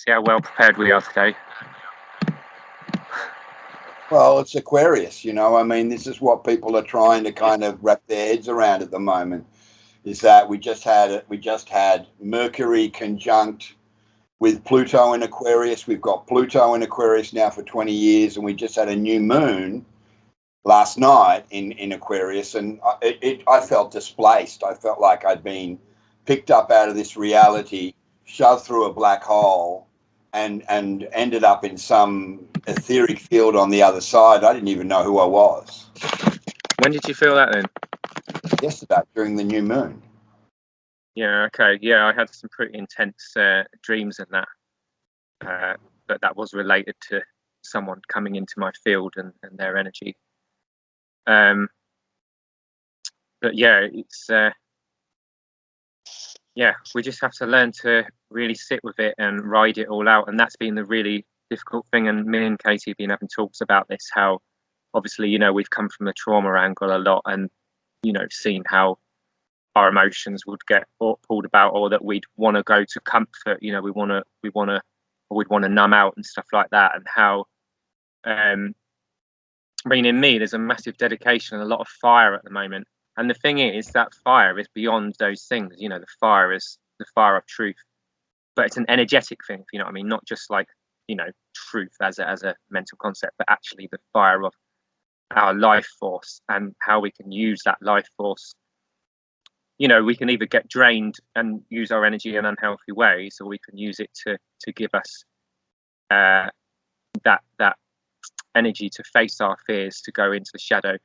See how well prepared we are today. Well, it's Aquarius, you know. I mean, this is what people are trying to kind of wrap their heads around at the moment. Is that we just had Mercury conjunct with Pluto in Aquarius. We've got Pluto in Aquarius now for 20 years, and we just had a new moon last night in Aquarius, and I felt displaced. I felt like I'd been picked up out of this reality, shoved through a black hole, and ended up in some etheric field on the other side. I didn't even know who I was. When did you feel that then? Yesterday, during the new moon. Yeah, okay. Yeah, I had some pretty intense dreams in that. But that was related to someone coming into my field and their energy. But yeah, it's we just have to learn to really sit with it and ride it all out, and that's been the really difficult thing. And me and Katie have been having talks about this, how obviously, you know, we've come from the trauma angle a lot, and, you know, seen how our emotions would get pulled about, or that we'd want to go to comfort, you know, we'd want to numb out and stuff like that. And how I mean, in me there's a massive dedication and a lot of fire at the moment. And the thing is, that fire is beyond those things. You know, the fire is the fire of truth, but it's an energetic thing, if you know what I mean, not just like, you know, truth as a mental concept, but actually the fire of our life force, and how we can use that life force. You know, we can either get drained and use our energy in unhealthy ways, or we can use it to give us that energy to face our fears, to go into the shadow.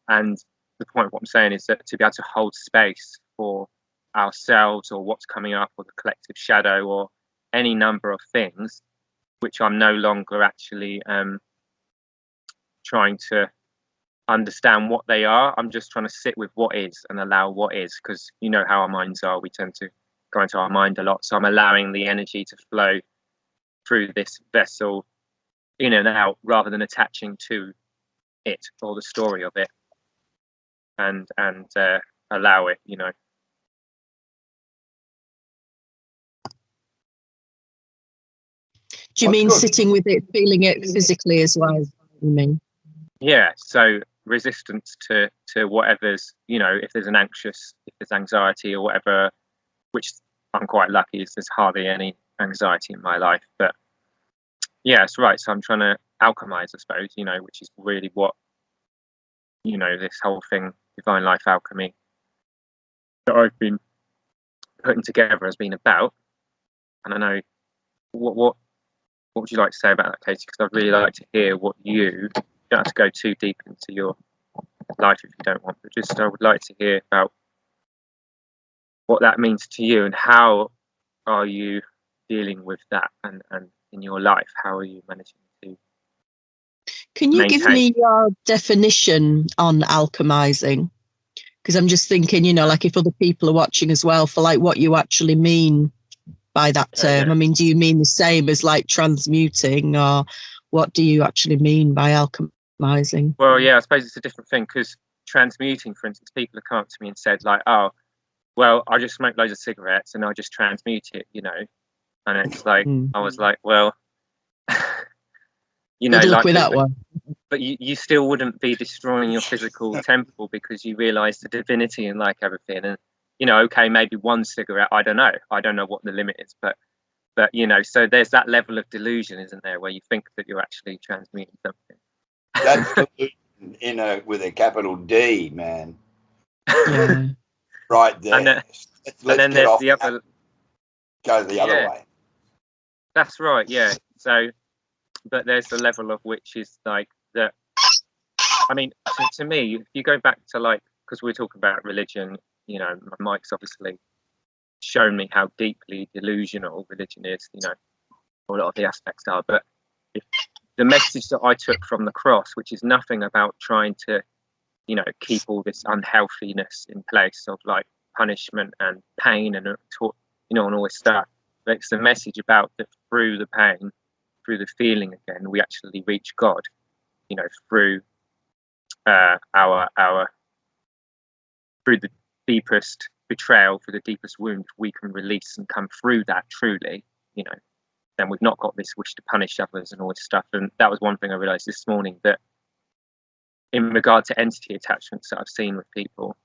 And the point of what I'm saying is that to be able to hold space for ourselves, or what's coming up, or the collective shadow, or any number of things, which I'm no longer actually trying to understand what they are. I'm just trying to sit with what is and allow what is, because you know how our minds are, we tend to go into our mind a lot. So I'm allowing the energy to flow through this vessel in and out, rather than attaching to it or the story of it, and allow it, you know. Do you mean sitting with it, feeling it physically as well? You mean? Yeah, so resistance to whatever's, you know, if there's anxiety or whatever, which I'm quite lucky, is there's hardly any anxiety in my life. But yeah, it's right. So I'm trying to alchemize, I suppose, you know, which is really what, you know, this whole thing, divine life alchemy, that I've been putting together has been about. And I know what would you like to say about that, Katie? Because I'd really like to hear what you don't have to go too deep into your life if you don't want, but just I would like to hear about what that means to you, and how are you dealing with that, and in your life, how are you managing to Can you give me your definition on alchemizing? Because I'm just thinking, you know, like if other people are watching as well, for like what you actually mean by that term. Yeah. I mean, do you mean the same as like transmuting, or what do you actually mean by alchemizing? Well, yeah, I suppose it's a different thing, because transmuting, for instance, people have come up to me and said like, oh, well, I just smoke loads of cigarettes and I just transmute it, you know. And it's like, I was like, well, you know, good luck like with that one. But you still wouldn't be destroying your physical temple, because you realize the divinity in like everything. And, you know, okay, maybe one cigarette, I don't know what the limit is, but you know, so there's that level of delusion, isn't there, where you think that you're actually transmuting something. That's delusion with a capital D, man. Yeah. Right there. And then get off the other, go the other way. That's right, yeah. So, but there's the level of which is like that. I mean, to me, if you go back to like, because we're talking about religion, you know, Mike's obviously shown me how deeply delusional religion is, you know, a lot of the aspects are. But if the message that I took from the cross, which is nothing about trying to, you know, keep all this unhealthiness in place of like punishment and pain and, you know, and all this stuff. But it's the message about that through the pain, through the feeling again, we actually reach God, you know, through through the deepest betrayal, through the deepest wound, we can release and come through that truly, you know. then we've not got this wish to punish others and all this stuff. And that was one thing I realised this morning, that in regard to entity attachments that I've seen with people,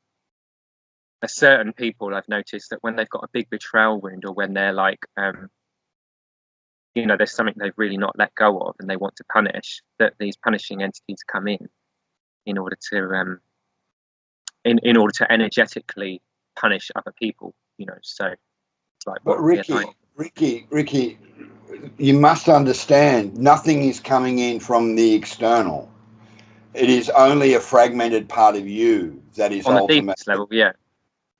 certain people I've noticed that when they've got a big betrayal wound, or when they're like, you know, there's something they've really not let go of and they want to punish, that these punishing entities come in order to in order to energetically punish other people, you know. So it's like, but Ricky, you must understand, nothing is coming in from the external. It is only a fragmented part of you that is on the ultimately deepest level, yeah,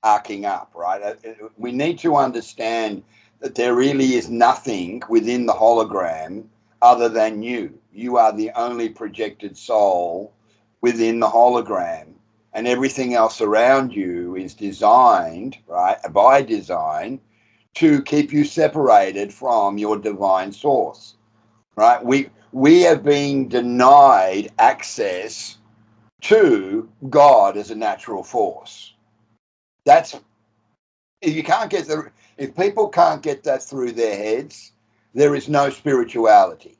arcing up, right? We need to understand that there really is nothing within the hologram other than you. You are the only projected soul within the hologram, and everything else around you is designed, right, by design, to keep you separated from your divine source, right? We are being denied access to God as a natural force. That's, if people can't get that through their heads, there is no spirituality.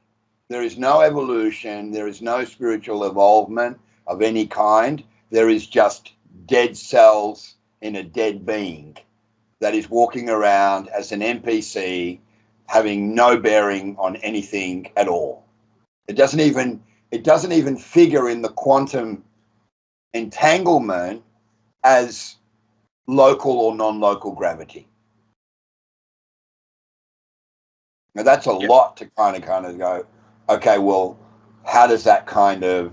There is no evolution. There is no spiritual evolvement of any kind. There is just dead cells in a dead being that is walking around as an NPC, having no bearing on anything at all. It doesn't even figure in the quantum entanglement as local or non-local gravity. Now that's a lot to kind of go, okay, well, how does that kind of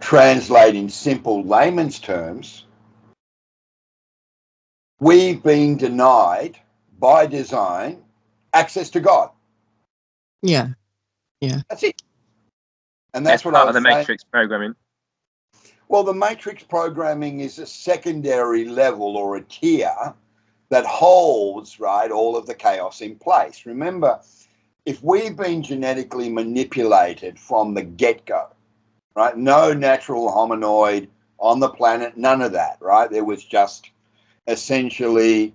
translate in simple layman's terms? We've been denied by design access to God. Yeah. That's it. And that's what part I was of the saying. matrix programming. Well, the matrix programming is a secondary level or a tier that holds, right, all of the chaos in place. Remember, if we've been genetically manipulated from the get-go, right, no natural hominoid on the planet, none of that, right? There was just essentially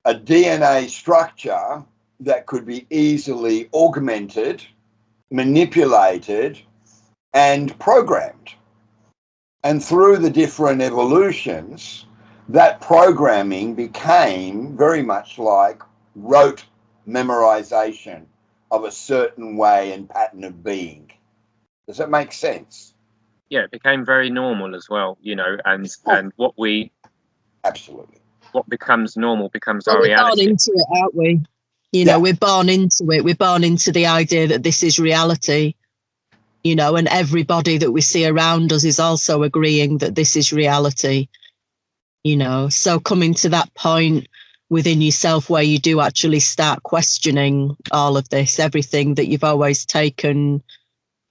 a DNA structure that could be easily augmented, manipulated, and programmed. And through the different evolutions, that programming became very much like rote memorization of a certain way and pattern of being. Does that make sense? Yeah, it became very normal as well, you know, and Absolutely. what becomes normal becomes our reality. We're born into it, aren't we? You know, we're born into it. We're born into the idea that this is reality, you know, and everybody that we see around us is also agreeing that this is reality, you know. So coming to that point within yourself where you do actually start questioning all of this, everything that you've always taken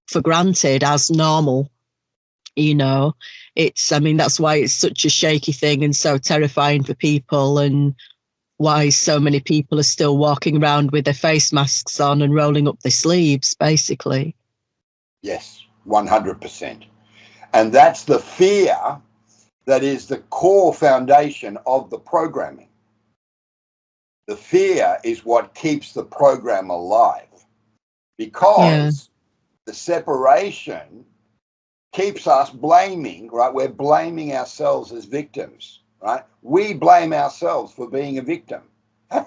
for granted as normal, you know, I mean, that's why it's such a shaky thing and so terrifying for people, and why so many people are still walking around with their face masks on and rolling up their sleeves, basically. Yes, 100%. And that's the fear that is the core foundation of the programming. The fear is what keeps the program alive, because the separation keeps us blaming, right? We're blaming ourselves as victims, right? We blame ourselves for being a victim. How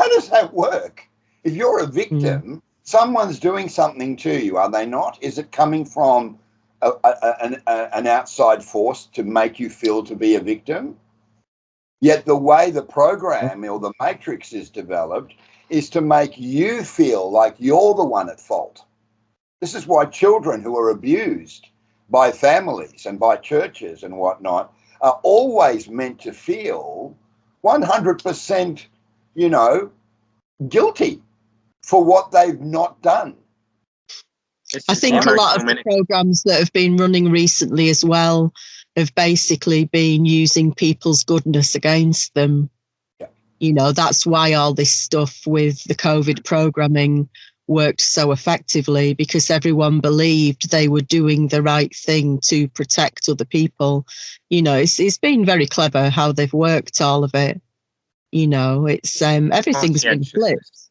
does that work? If you're a victim, someone's doing something to you, are they not? Is it coming from an outside force to make you feel to be a victim? Yet the way the program or the matrix is developed is to make you feel like you're the one at fault. This is why children who are abused by families and by churches and whatnot are always meant to feel 100%, you know, guilty for what they've not done. I think a lot of the programs that have been running recently as well have basically been using people's goodness against them. Yeah. You know, that's why all this stuff with the COVID programming worked so effectively, because everyone believed they were doing the right thing to protect other people. You know, it's been very clever how they've worked all of it. You know, it's everything's been flipped.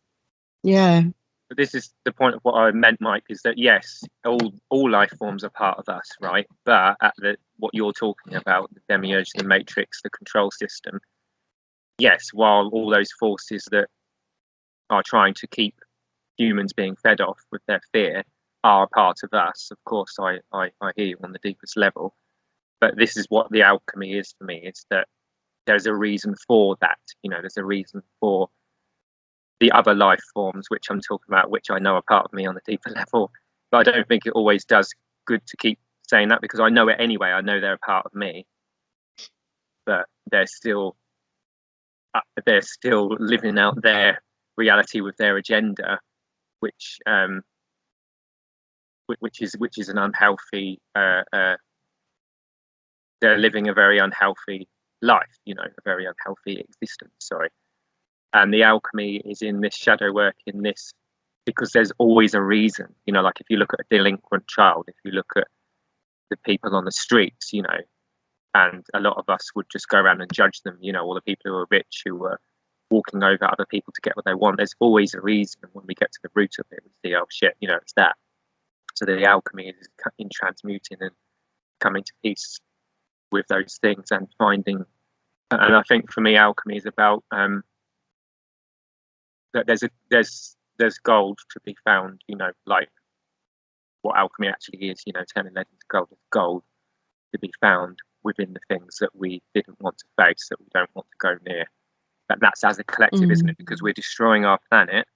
Yeah. But this is the point of what I meant, Mike, is that yes, all life forms are part of us, right? But at what you're talking about, the demiurge, the matrix, the control system, yes, while all those forces that are trying to keep humans being fed off with their fear are part of us, of course, I hear you on the deepest level. But this is what the alchemy is for me. It's that there's a reason for that. You know, there's a reason for the other life forms, which I'm talking about, which I know are part of me on the deeper level. But I don't think it always does good to keep saying that, because I know it anyway. I know they're a part of me, but they're still living out their reality with their agenda, which is an unhealthy. They're living a very unhealthy life, you know, a very unhealthy existence. Sorry. And the alchemy is in this shadow work, in this, because there's always a reason. You know, like if you look at a delinquent child, if you look at the people on the streets, you know, and a lot of us would just go around and judge them, you know, all the people who are rich, who were walking over other people to get what they want. There's always a reason. When we get to the root of it, we see, oh shit, you know, it's that. So the alchemy is in transmuting and coming to peace with those things and finding. And I think for me, alchemy is about that there's gold to be found, you know, like what alchemy actually is, you know, turning lead into gold. There's gold to be found within the things that we didn't want to face, that we don't want to go near. And that's as a collective, isn't it? Because we're destroying our planet.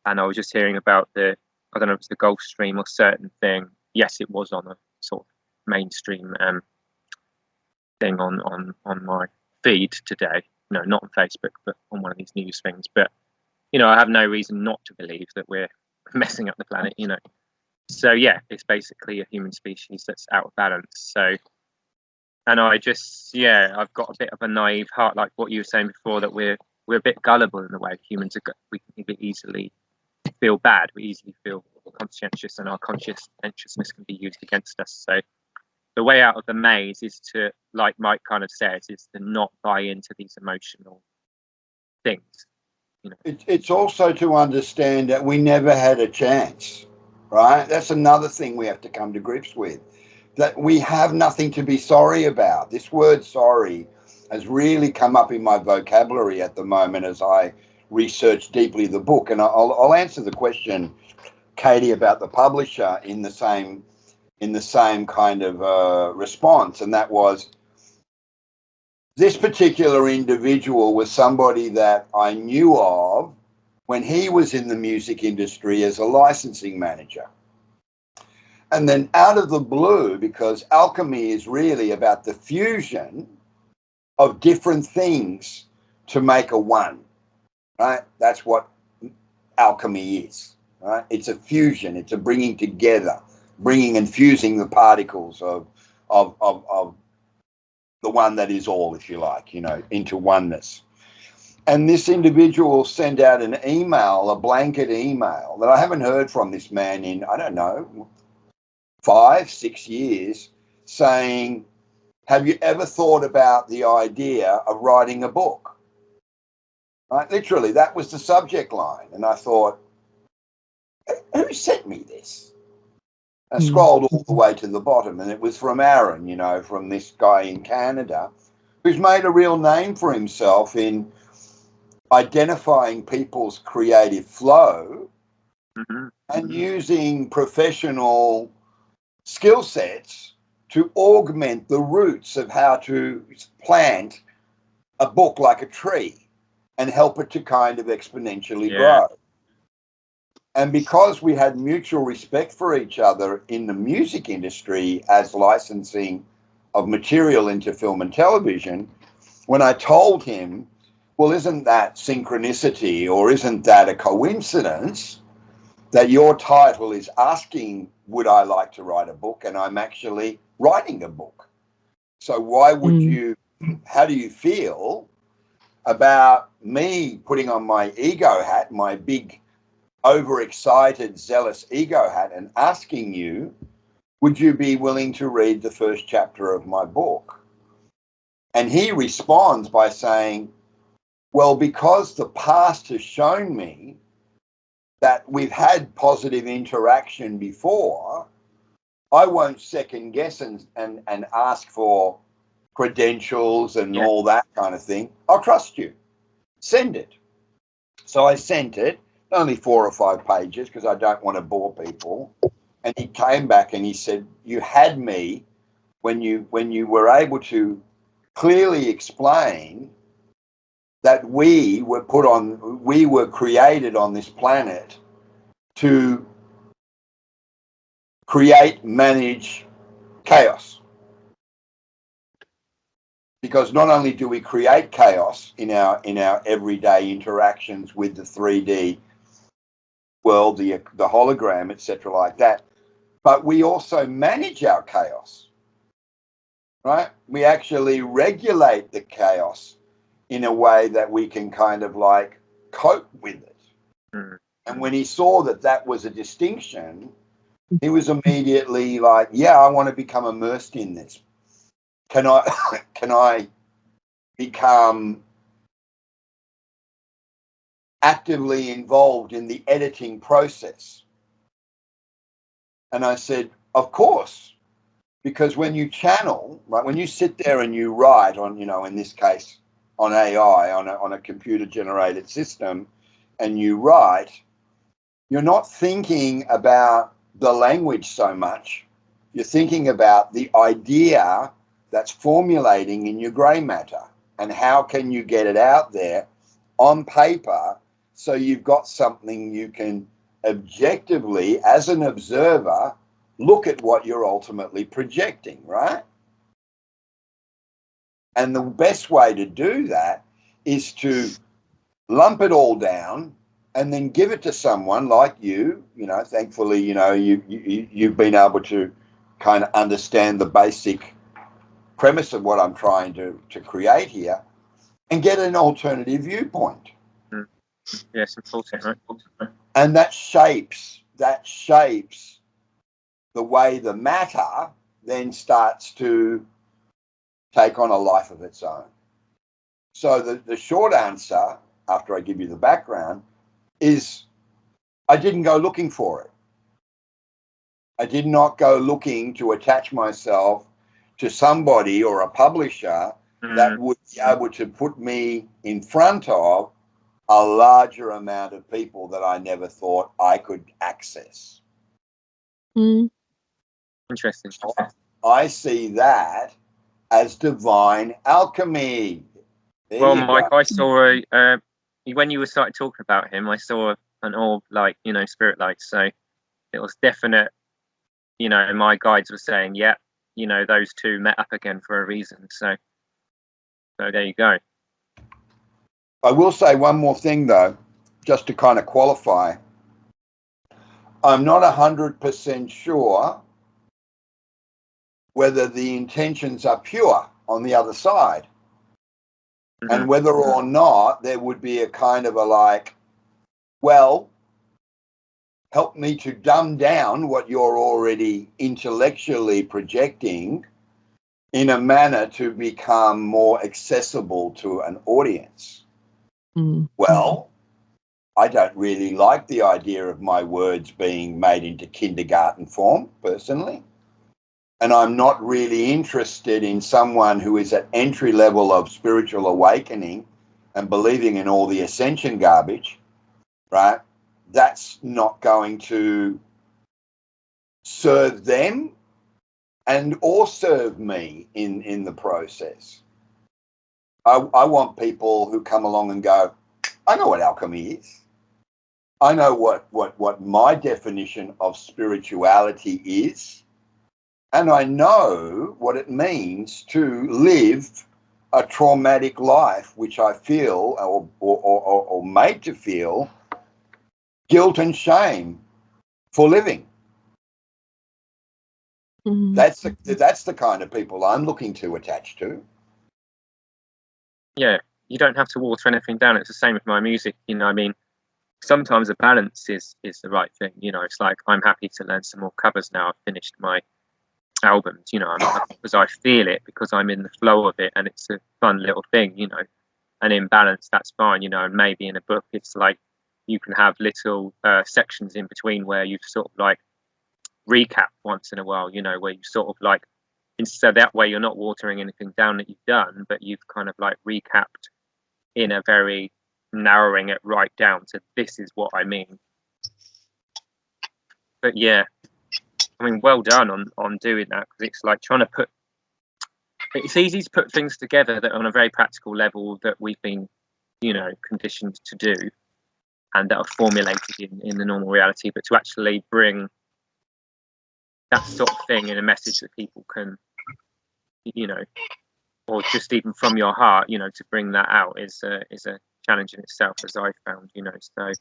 And I was just hearing about I don't know if it's the Gulf Stream or certain thing. Yes, it was on a sort of mainstream thing on my feed today. No, not on Facebook, but on one of these news things. But you know, I have no reason not to believe that we're messing up the planet, you know. So yeah, it's basically a human species that's out of balance. So, and I've got a bit of a naive heart, like what you were saying before, that we're a bit gullible in the way humans are. We can easily feel bad. We easily feel conscientious, and our conscientiousness can be used against us. So the way out of the maze is to, like Mike kind of says, is to not buy into these emotional things. You know? It's also to understand that we never had a chance, right? That's another thing we have to come to grips with, that we have nothing to be sorry about. This word sorry has really come up in my vocabulary at the moment as I research deeply the book. And I'll answer the question, Katie, about the publisher in the same kind of response, and that was, this particular individual was somebody that I knew of when he was in the music industry as a licensing manager. And then out of the blue, because alchemy is really about the fusion of different things to make a one, right? That's what alchemy is, right? It's a fusion. It's a bringing together, bringing and fusing the particles of the one that is all, if you like, you know, into oneness. And this individual sent out an email, a blanket email, that I haven't heard from this man in, I don't know, 5-6 years, saying, have you ever thought about the idea of writing a book? Right? Literally, that was the subject line. And I thought, who sent me this? I scrolled all the way to the bottom, and it was from Aaron, you know, from this guy in Canada, who's made a real name for himself in identifying people's creative flow and using professional skill sets to augment the roots of how to plant a book like a tree and help it to kind of exponentially grow. And because we had mutual respect for each other in the music industry as licensing of material into film and television, when I told him, well, isn't that synchronicity, or isn't that a coincidence that your title is asking, would I like to write a book? And I'm actually writing a book. So why would you, how do you feel about me putting on my ego hat, my big overexcited, zealous ego hat, and asking you, would you be willing to read the first chapter of my book? And he responds by saying, Well, because the past has shown me that we've had positive interaction before, I won't second guess and ask for credentials and all that kind of thing. I'll trust you. Send it. So I sent it, only 4 or 5 pages because I don't want to bore people. And he came back and he said, you had me when you were able to clearly explain that we were created on this planet to create, manage chaos. Because not only do we create chaos in our everyday interactions with the 3D world, the hologram, etc., like that, but we also manage our chaos, right? We actually regulate the chaos in a way that we can kind of like cope with it. Mm. And when he saw that that was a distinction, he was immediately like, yeah, I want to become immersed in this. Can I become actively involved in the editing process? And I said, of course, because when you channel, right, when you sit there and you write on, in this case, on AI, on a computer generated system, and you write, you're not thinking about the language so much. You're thinking about the idea that's formulating in your grey matter, and how can you get it out there on paper so you've got something you can objectively, as an observer, look at what you're ultimately projecting, right? And the best way to do that is to lump it all down and then give it to someone like you. Thankfully, you've been able to kind of understand the basic premise of what I'm trying to create here and get an alternative viewpoint. Yes, important, right? And that shapes the way the matter then starts to take on a life of its own. So the short answer, after I give you the background, is I didn't go looking for it. I did not go looking to attach myself to somebody or a publisher that would be able to put me in front of a larger amount of people that I never thought I could access. Interesting. I see that as divine alchemy. Well, Mike, I saw when you were started talking about him, I saw an orb, like, spirit lights. So it was definite. My guides were saying, yeah, those two met up again for a reason. So there you go. I will say one more thing, though, just to kind of qualify. I'm not 100% sure whether the intentions are pure on the other side, and whether or not there would be a kind of a like, well, help me to dumb down what you're already intellectually projecting in a manner to become more accessible to an audience. Well, I don't really like the idea of my words being made into kindergarten form, personally. And I'm not really interested in someone who is at entry level of spiritual awakening and believing in all the ascension garbage, right? That's not going to serve them or serve me in the process. I want people who come along and go, I know what alchemy is. I know what my definition of spirituality is. And I know what it means to live a traumatic life, which I feel or made to feel guilt and shame for living. That's the kind of people I'm looking to attach to. Yeah, you don't have to water anything down. It's the same with my music. I mean, sometimes a balance is the right thing. It's like, I'm happy to learn some more covers now. I've finished my albums, because I feel it, because I'm in the flow of it, and it's a fun little thing, an imbalance, that's fine, you know. And maybe in a book, it's like you can have little sections in between where you've sort of like recap once in a while, you know, where you sort of like, so that way you're not watering anything down that you've done, but you've kind of like recapped in a very narrowing it right down to this is what I mean. But yeah, I mean, well done on doing that, because it's like trying to put, it's easy to put things together that on a very practical level that we've been, you know, conditioned to do and that are formulated in the normal reality, but to actually bring that sort of thing in a message that people can, you know, or just even from your heart, you know, to bring that out is a challenge in itself, as I found, you know. So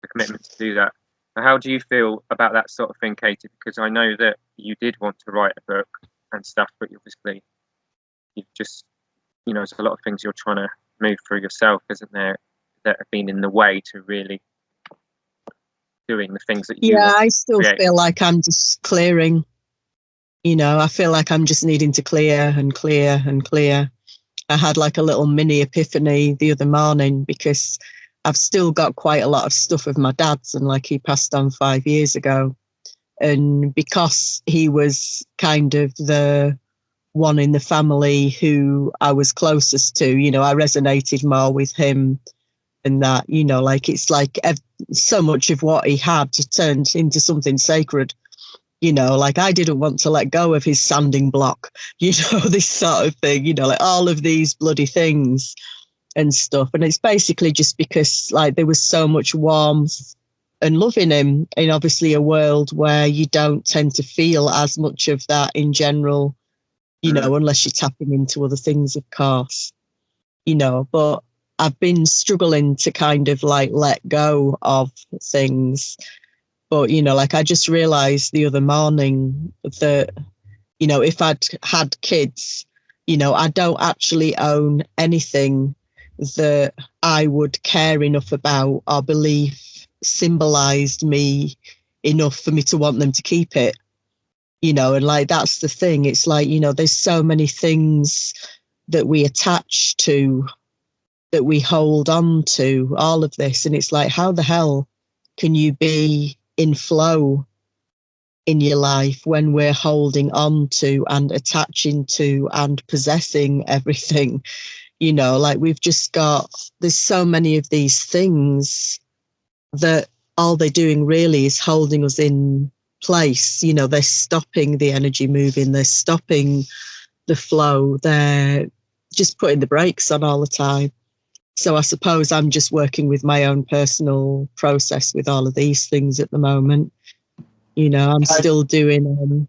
the commitment to do that. How do you feel about that sort of thing, Katie? Because I know that you did want to write a book and stuff, but obviously you've just, you know, there's a lot of things you're trying to move through yourself, isn't there, that have been in the way to really doing the things that you want I still to create. feel like I'm just clearing. You know, I feel like I'm just needing to clear and clear and clear. I had like a little mini epiphany the other morning because I've still got quite a lot of stuff of my dad's, and like he passed on 5 years ago. And because he was kind of the one in the family who I was closest to, you know, I resonated more with him, and that, you know, like it's like so much of what he had turned into something sacred. You know, like I didn't want to let go of his sanding block, you know, this sort of thing, you know, like all of these bloody things and stuff. And it's basically just because like there was so much warmth and love in him, in obviously a world where you don't tend to feel as much of that in general, you know, unless you're tapping into other things, of course, you know. But I've been struggling to kind of like let go of things. But, you know, like I just realized the other morning that, you know, if I'd had kids, you know, I don't actually own anything that I would care enough about or believe symbolized me enough for me to want them to keep it, you know. And like, that's the thing. It's like, you know, there's so many things that we attach to, that we hold on to, all of this. And it's like, how the hell can you be in flow in your life when we're holding on to and attaching to and possessing everything? You know, like we've just got, there's so many of these things that all they're doing really is holding us in place. You know, they're stopping the energy moving, they're stopping the flow, they're just putting the brakes on all the time. So I suppose I'm just working with my own personal process with all of these things at the moment. You know, I'm still doing.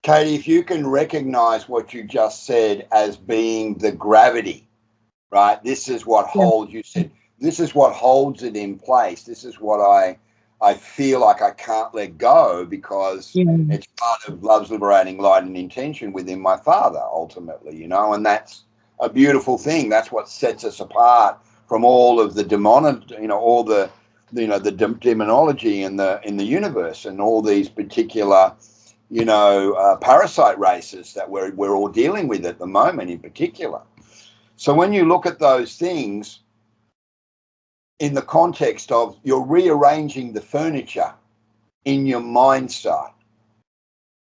Katie, if you can recognize what you just said as being the gravity, right? This is what holds, you said, this is what holds it in place. This is what I feel like I can't let go because it's part of love's liberating light and intention within my father, ultimately, you know, and that's a beautiful thing. That's what sets us apart from all of the all the, you know, the demonology in the universe and all these particular, you know, parasite races that we're all dealing with at the moment in particular. So when you look at those things in the context of you're rearranging the furniture in your mindset,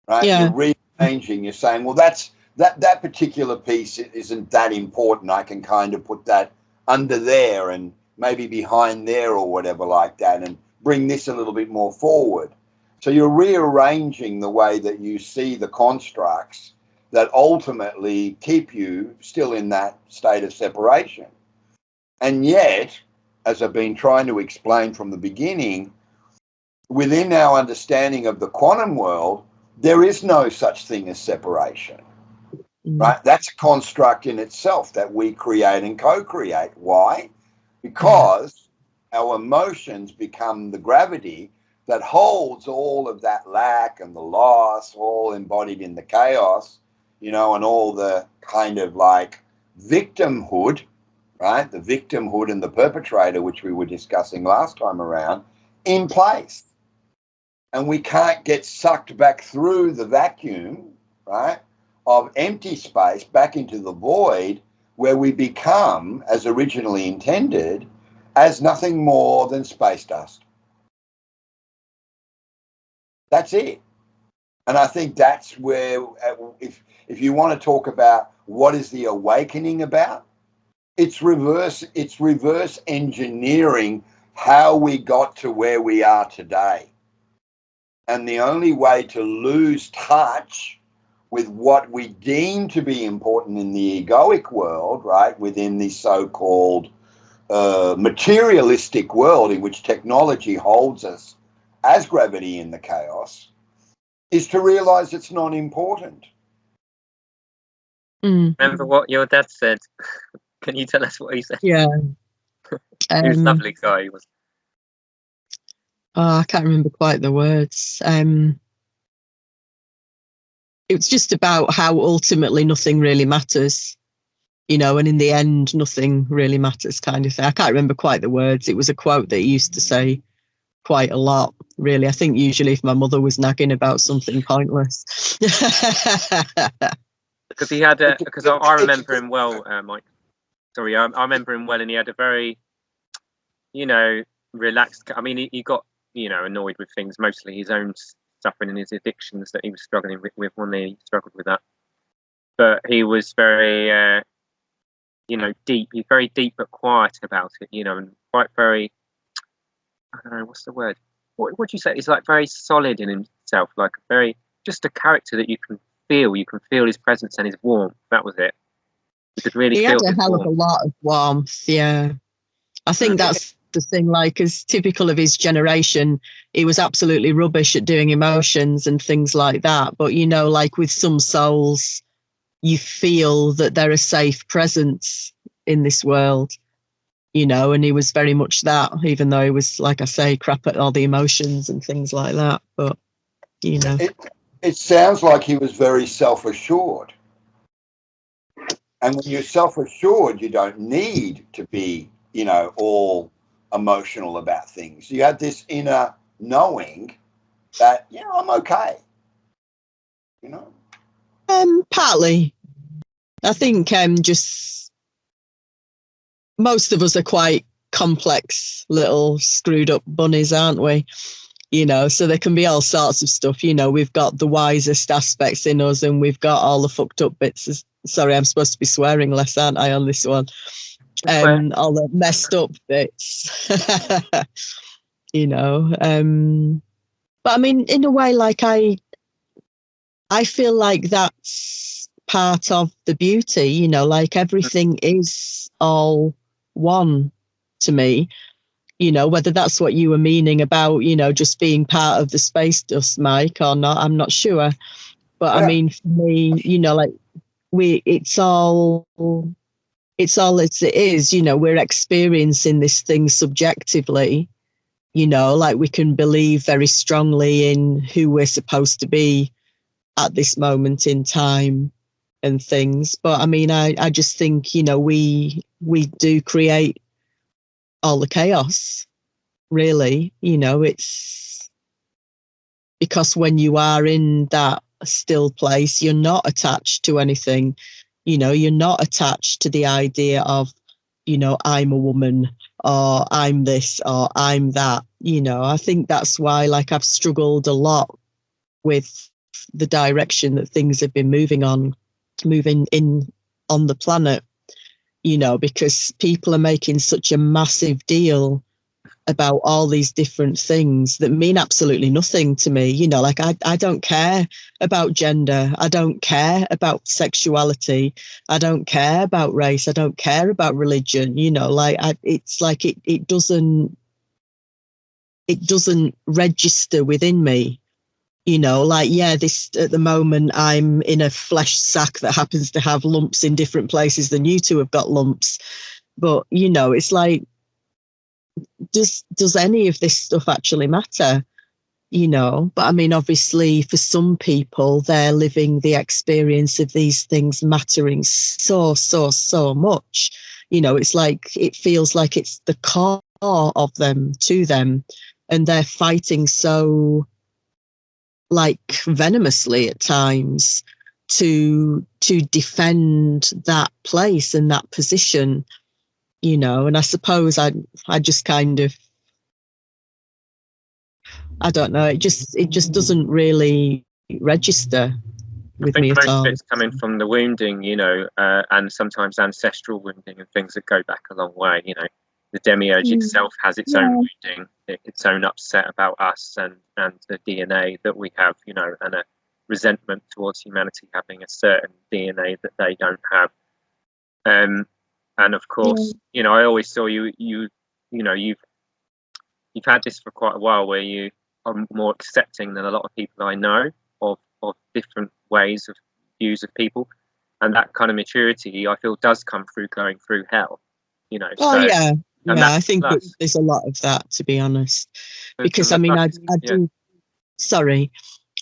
right? Yeah. You're rearranging, you're saying, well, that particular piece isn't that important. I can kind of put that under there and maybe behind there or whatever like that and bring this a little bit more forward. So you're rearranging the way that you see the constructs that ultimately keep you still in that state of separation. And yet, as I've been trying to explain from the beginning, within our understanding of the quantum world, there is no such thing as separation, right? That's a construct in itself that we create and co-create. Why? Because our emotions become the gravity that holds all of that lack and the loss, all embodied in the chaos, you know, and all the kind of like victimhood, right? The victimhood and the perpetrator, which we were discussing last time around, in place. And we can't get sucked back through the vacuum, right, of empty space back into the void where we become, as originally intended, as nothing more than space dust. That's it. And I think that's where, if you want to talk about what is the awakening about, it's reverse engineering how we got to where we are today. And the only way to lose touch with what we deem to be important in the egoic world, right, within the so-called materialistic world in which technology holds us as gravity in the chaos, is to realize it's not important. Remember what your dad said? Can you tell us what he said? Yeah. He was a lovely guy. He was. Oh, I can't remember quite the words. It was just about how ultimately nothing really matters, you know, and in the end, nothing really matters kind of thing. I can't remember quite the words. It was a quote that he used to say quite a lot, really. I think usually if my mother was nagging about something pointless. Because he had because I remember him well, Mike. Sorry, I remember him well, and he had a very, you know, relaxed. I mean, he got, you know, annoyed with things, mostly his own suffering and his addictions that he was struggling with when he struggled with that. But he was very, you know, deep. He's very deep but quiet about it, you know, and quite very. I don't know what's the word. What would you say? He's like very solid in himself, like very just a character that you can feel. You can feel his presence and his warmth. That was it. You could really feel. He had a hell of a lot of warmth. Yeah, I think that's the thing. Like, as typical of his generation, he was absolutely rubbish at doing emotions and things like that. But you know, like with some souls, you feel that they're a safe presence in this world. You know, and he was very much that, even though he was, like I say, crap at all the emotions and things like that. But, you know. It sounds like he was very self-assured. And when you're self-assured, you don't need to be, you know, all emotional about things. You had this inner knowing that, yeah, I'm okay. You know? Partly. I think just most of us are quite complex little screwed up bunnies, aren't we? You know, so there can be all sorts of stuff. You know, we've got the wisest aspects in us and we've got all the fucked up bits. Sorry, I'm supposed to be swearing less, aren't I, on this one? All the messed up bits. You know, but I mean, in a way, like I feel like that's part of the beauty, you know, like everything is all one to me, you know, whether that's what you were meaning about, you know, just being part of the space dust, Mike, or not, I'm not sure. But yeah. I mean, for me, you know, like it's all as it is, you know, we're experiencing this thing subjectively, you know, like we can believe very strongly in who we're supposed to be at this moment in time and things. But I mean, I just think, you know, we do create all the chaos, really. You know, it's because when you are in that still place, you're not attached to anything. You know, you're not attached to the idea of, you know, I'm a woman or I'm this or I'm that. You know, I think that's why, like, I've struggled a lot with the direction that things have been moving in on the planet, you know, because people are making such a massive deal about all these different things that mean absolutely nothing to me. You know, like I don't care about gender. I don't care about sexuality. I don't care about race. I don't care about religion. You know, like it's like it doesn't register within me. You know, like, yeah, this at the moment I'm in a flesh sack that happens to have lumps in different places than you two have got lumps. But, you know, it's like, does any of this stuff actually matter? You know, but I mean, obviously for some people, they're living the experience of these things mattering so much. You know, it's like, it feels like it's the core of them to them, and they're fighting so, like, venomously at times to defend that place and that position, you know. And I suppose I just kind of, I don't know, it just doesn't really register with me at most all. of it's coming from the wounding, you know, and sometimes ancestral wounding and things that go back a long way. You know, the demiurge itself has its own wounding, its own upset about us and the DNA that we have, you know, and a resentment towards humanity having a certain DNA that they don't have. And of course, you know, I always saw you know, you've had this for quite a while, where you are more accepting than a lot of people I know of different ways of views of people, and that kind of maturity I feel does come through going through hell, you know. I think there's a lot of that, to be honest, because I mean I do sorry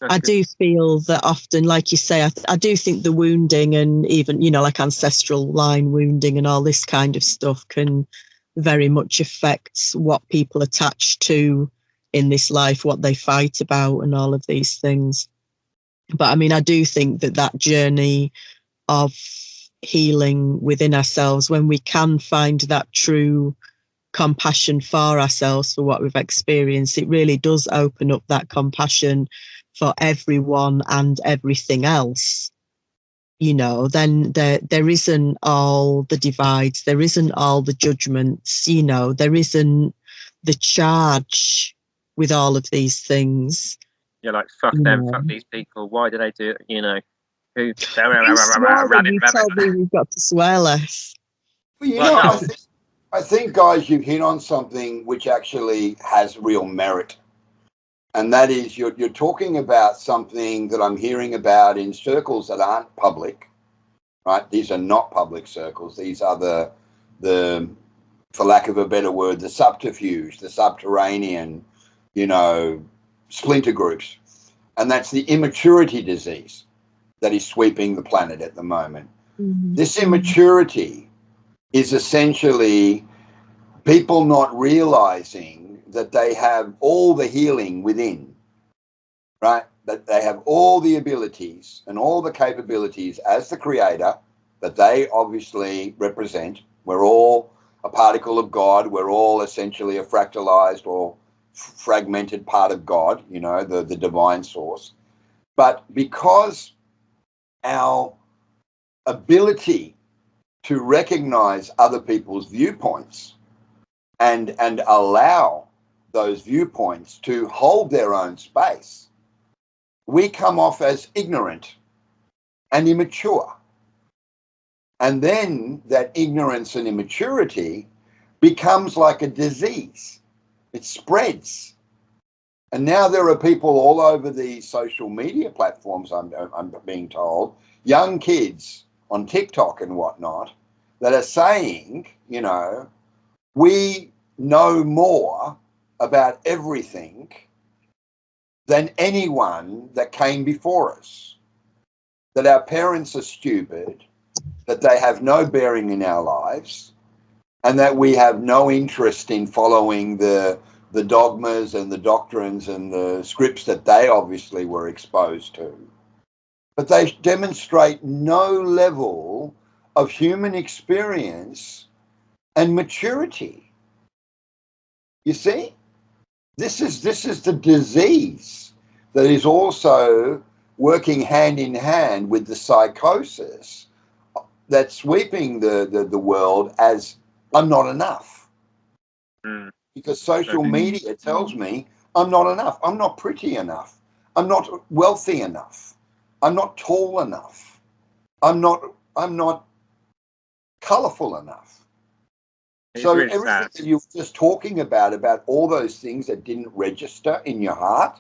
That's I good. do feel that often, like you say, I do think the wounding, and even, you know, like ancestral line wounding and all this kind of stuff, can very much affect what people attach to in this life, what they fight about and all of these things. But I mean, I do think that journey of healing within ourselves, when we can find that true compassion for ourselves, for what we've experienced, it really does open up that compassion for everyone and everything else. You know, then there isn't all the divides, there isn't all the judgments, you know, there isn't the charge with all of these things. You're like, fuck them, fuck these people, why do they do it, you know? Who You told me we've got to swear less. Well, you know, I think, guys, you've hit on something which actually has real merit. And that is, you're talking about something that I'm hearing about in circles that aren't public, right? These are not public circles. These are the for lack of a better word, the subterfuge, the subterranean, you know, splinter groups. And that's the immaturity disease that is sweeping the planet at the moment. Mm-hmm. This immaturity is essentially people not realizing that they have all the healing within, right? That they have all the abilities and all the capabilities as the creator that they obviously represent. We're all a particle of God. We're all essentially a fractalized or fragmented part of God, you know, the divine source. But because our ability to recognize other people's viewpoints and allow those viewpoints to hold their own space, we come off as ignorant and immature. And then that ignorance and immaturity becomes like a disease. It spreads. And now there are people all over the social media platforms, I'm being told, young kids on TikTok and whatnot, that are saying, you know, we know more about everything than anyone that came before us, that our parents are stupid, that they have no bearing in our lives, and that we have no interest in following the dogmas and the doctrines and the scripts that they obviously were exposed to. But they demonstrate no level of human experience and maturity. You see? This is the disease that is also working hand in hand with the psychosis that's sweeping the world as I'm not enough. Mm. Because social media tells me I'm not enough. I'm not pretty enough. I'm not wealthy enough. I'm not tall enough. I'm not colorful enough. So really everything sad. That you're just talking about all those things that didn't register in your heart,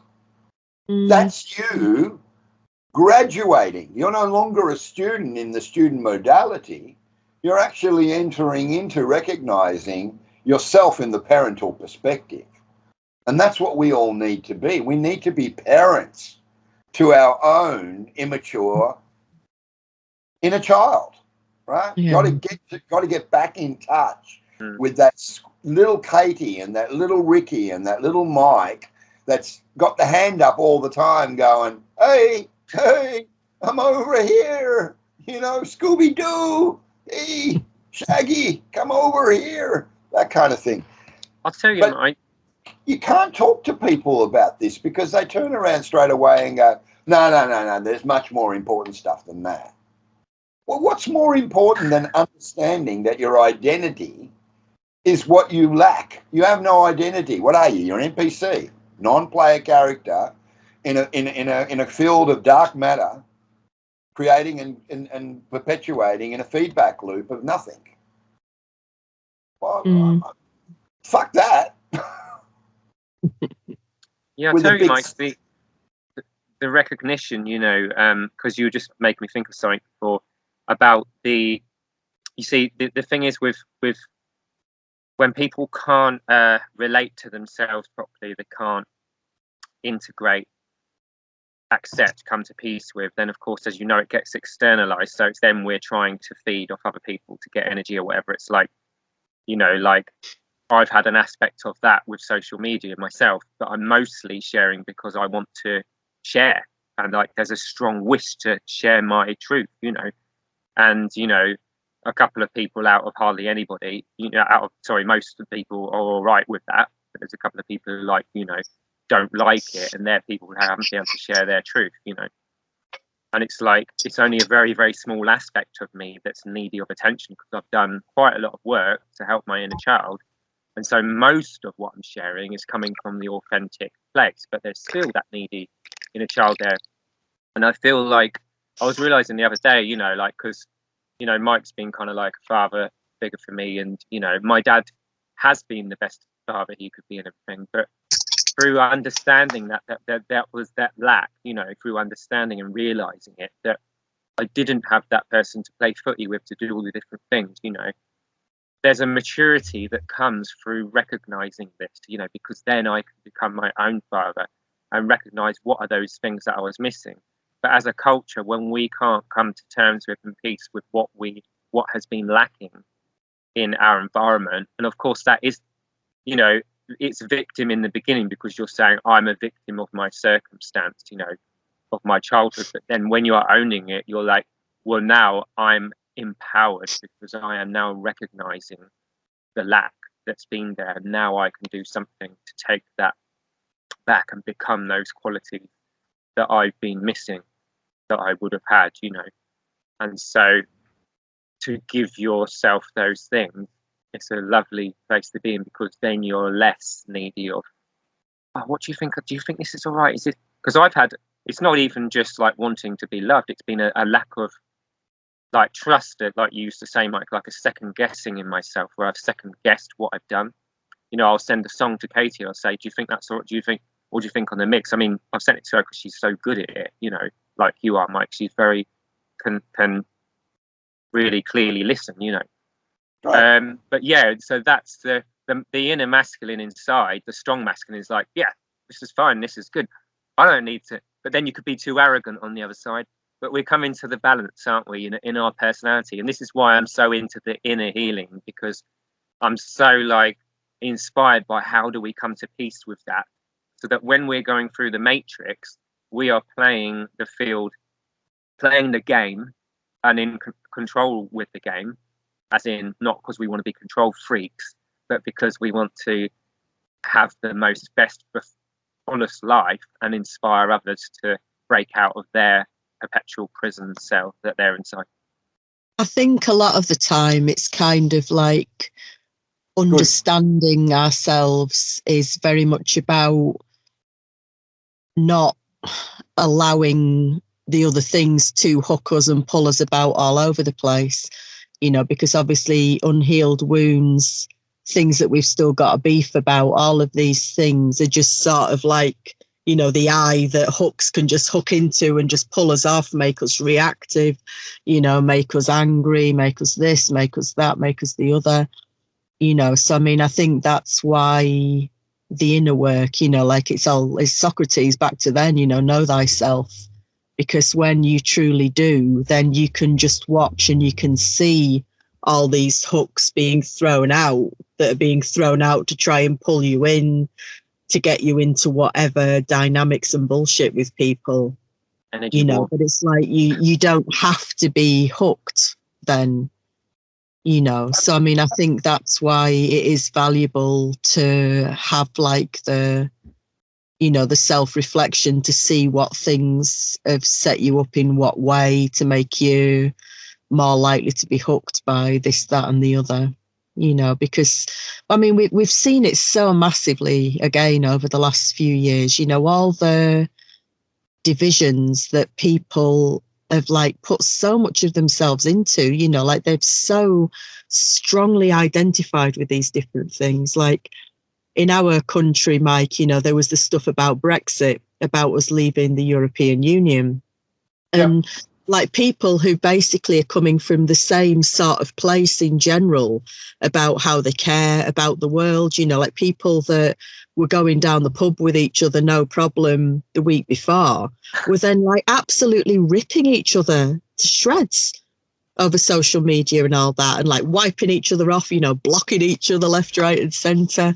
that's you graduating. You're no longer a student in the student modality. You're actually entering into recognizing yourself in the parental perspective. And that's what we all need to be. We need to be parents to our own immature inner child, right? Yeah. Got to get back in touch with that little Katie and that little Ricky and that little Mike that's got the hand up all the time going, hey, I'm over here. You know, Scooby-Doo. Hey, Shaggy, come over here. That kind of thing. I'll tell you, But Mike. you can't talk to people about this because they turn around straight away and go, no, there's much more important stuff than that. Well, what's more important than understanding that your identity is what you lack? You have no identity. What are you? You're an NPC, non-player character in a field of dark matter, creating and perpetuating in a feedback loop of nothing. Well, fuck that. Yeah, I'll tell you, Mike, the recognition, you know, because you just make me think of something before about you see, the thing is with when people can't relate to themselves properly, they can't integrate, accept, come to peace with, then of course, as you know, it gets externalized. So it's then we're trying to feed off other people to get energy or whatever. It's like, you know, like I've had an aspect of that with social media myself, but I'm mostly sharing because I want to share, and like there's a strong wish to share my truth, you know. And you know, a couple of people out of hardly anybody, you know, most of the people are all right with that, but there's a couple of people who, like, you know, don't like it, and they're people who haven't been able to share their truth, you know. And it's like, it's only a very, very small aspect of me that's needy of attention, because I've done quite a lot of work to help my inner child. And so most of what I'm sharing is coming from the authentic place, but there's still that needy inner child there. And I feel like I was realizing the other day, you know, like, because, you know, Mike's been kind of like a father figure for me. And, you know, my dad has been the best father he could be and everything. But through understanding that was that lack, you know, through understanding and realizing it, that I didn't have that person to play footy with to do all the different things, you know. There's a maturity that comes through recognizing this, you know, because then I can become my own father and recognize what are those things that I was missing. But as a culture, when we can't come to terms with and peace with what has been lacking in our environment, and of course that is, you know, it's victim in the beginning, because you're saying I'm a victim of my circumstance, you know, of my childhood. But then when you are owning it, you're like, well, now I'm empowered because I am now recognizing the lack that's been there. Now I can do something to take that back and become those qualities that I've been missing, that I would have had, you know. And so to give yourself those things, it's a lovely place to be in, because then you're less needy of, oh, what do you think? Do you think this is all right? Is it? Because I've had, it's not even just like wanting to be loved. It's been a lack of like trust, like you used to say, Mike, like a second guessing in myself, where I've second guessed what I've done. You know, I'll send a song to Katie. I'll say, do you think that's all right? Do you think, what do you think on the mix? I mean, I've sent it to her because she's so good at it, you know, like you are, Mike. She's very, can really clearly listen, you know. Right. But yeah, so that's the inner masculine inside. The strong masculine is like, yeah, this is fine, this is good, I don't need to. But then you could be too arrogant on the other side. But we're coming to the balance, aren't we, in our personality? And this is why I'm so into the inner healing, because I'm so like inspired by how do we come to peace with that, so that when we're going through the matrix, we are playing the field, playing the game, and in control with the game. As in, not because we want to be control freaks, but because we want to have the most best, fullest life and inspire others to break out of their perpetual prison cell that they're inside. I think a lot of the time it's kind of like understanding ourselves is very much about not allowing the other things to hook us and pull us about all over the place. You know, because obviously unhealed wounds, things that we've still got a beef about, all of these things are just sort of like, you know, the eye that hooks can just hook into and just pull us off, make us reactive, you know, make us angry, make us this, make us that, make us the other, you know. So, I mean, I think that's why the inner work, you know, like it's Socrates back to then, you know thyself. Because when you truly do, then you can just watch and you can see all these hooks being thrown out, that are being thrown out to try and pull you in, to get you into whatever dynamics and bullshit with people. energy war. But it's like you don't have to be hooked then, So, I mean, I think that's why it is valuable to have like the self-reflection to see what things have set you up in what way to make you more likely to be hooked by this, that, and the other, because, I mean, we've seen it so massively again over the last few years, all the divisions that people have like put so much of themselves into, like they've so strongly identified with these different things. Like in our country, Mike, there was the stuff about Brexit, about us leaving the European Union. And like people who basically are coming from the same sort of place in general about how they care about the world, like people that were going down the pub with each other, no problem, the week before, were then like absolutely ripping each other to shreds over social media and all that, and like wiping each other off, blocking each other left, right, and centre.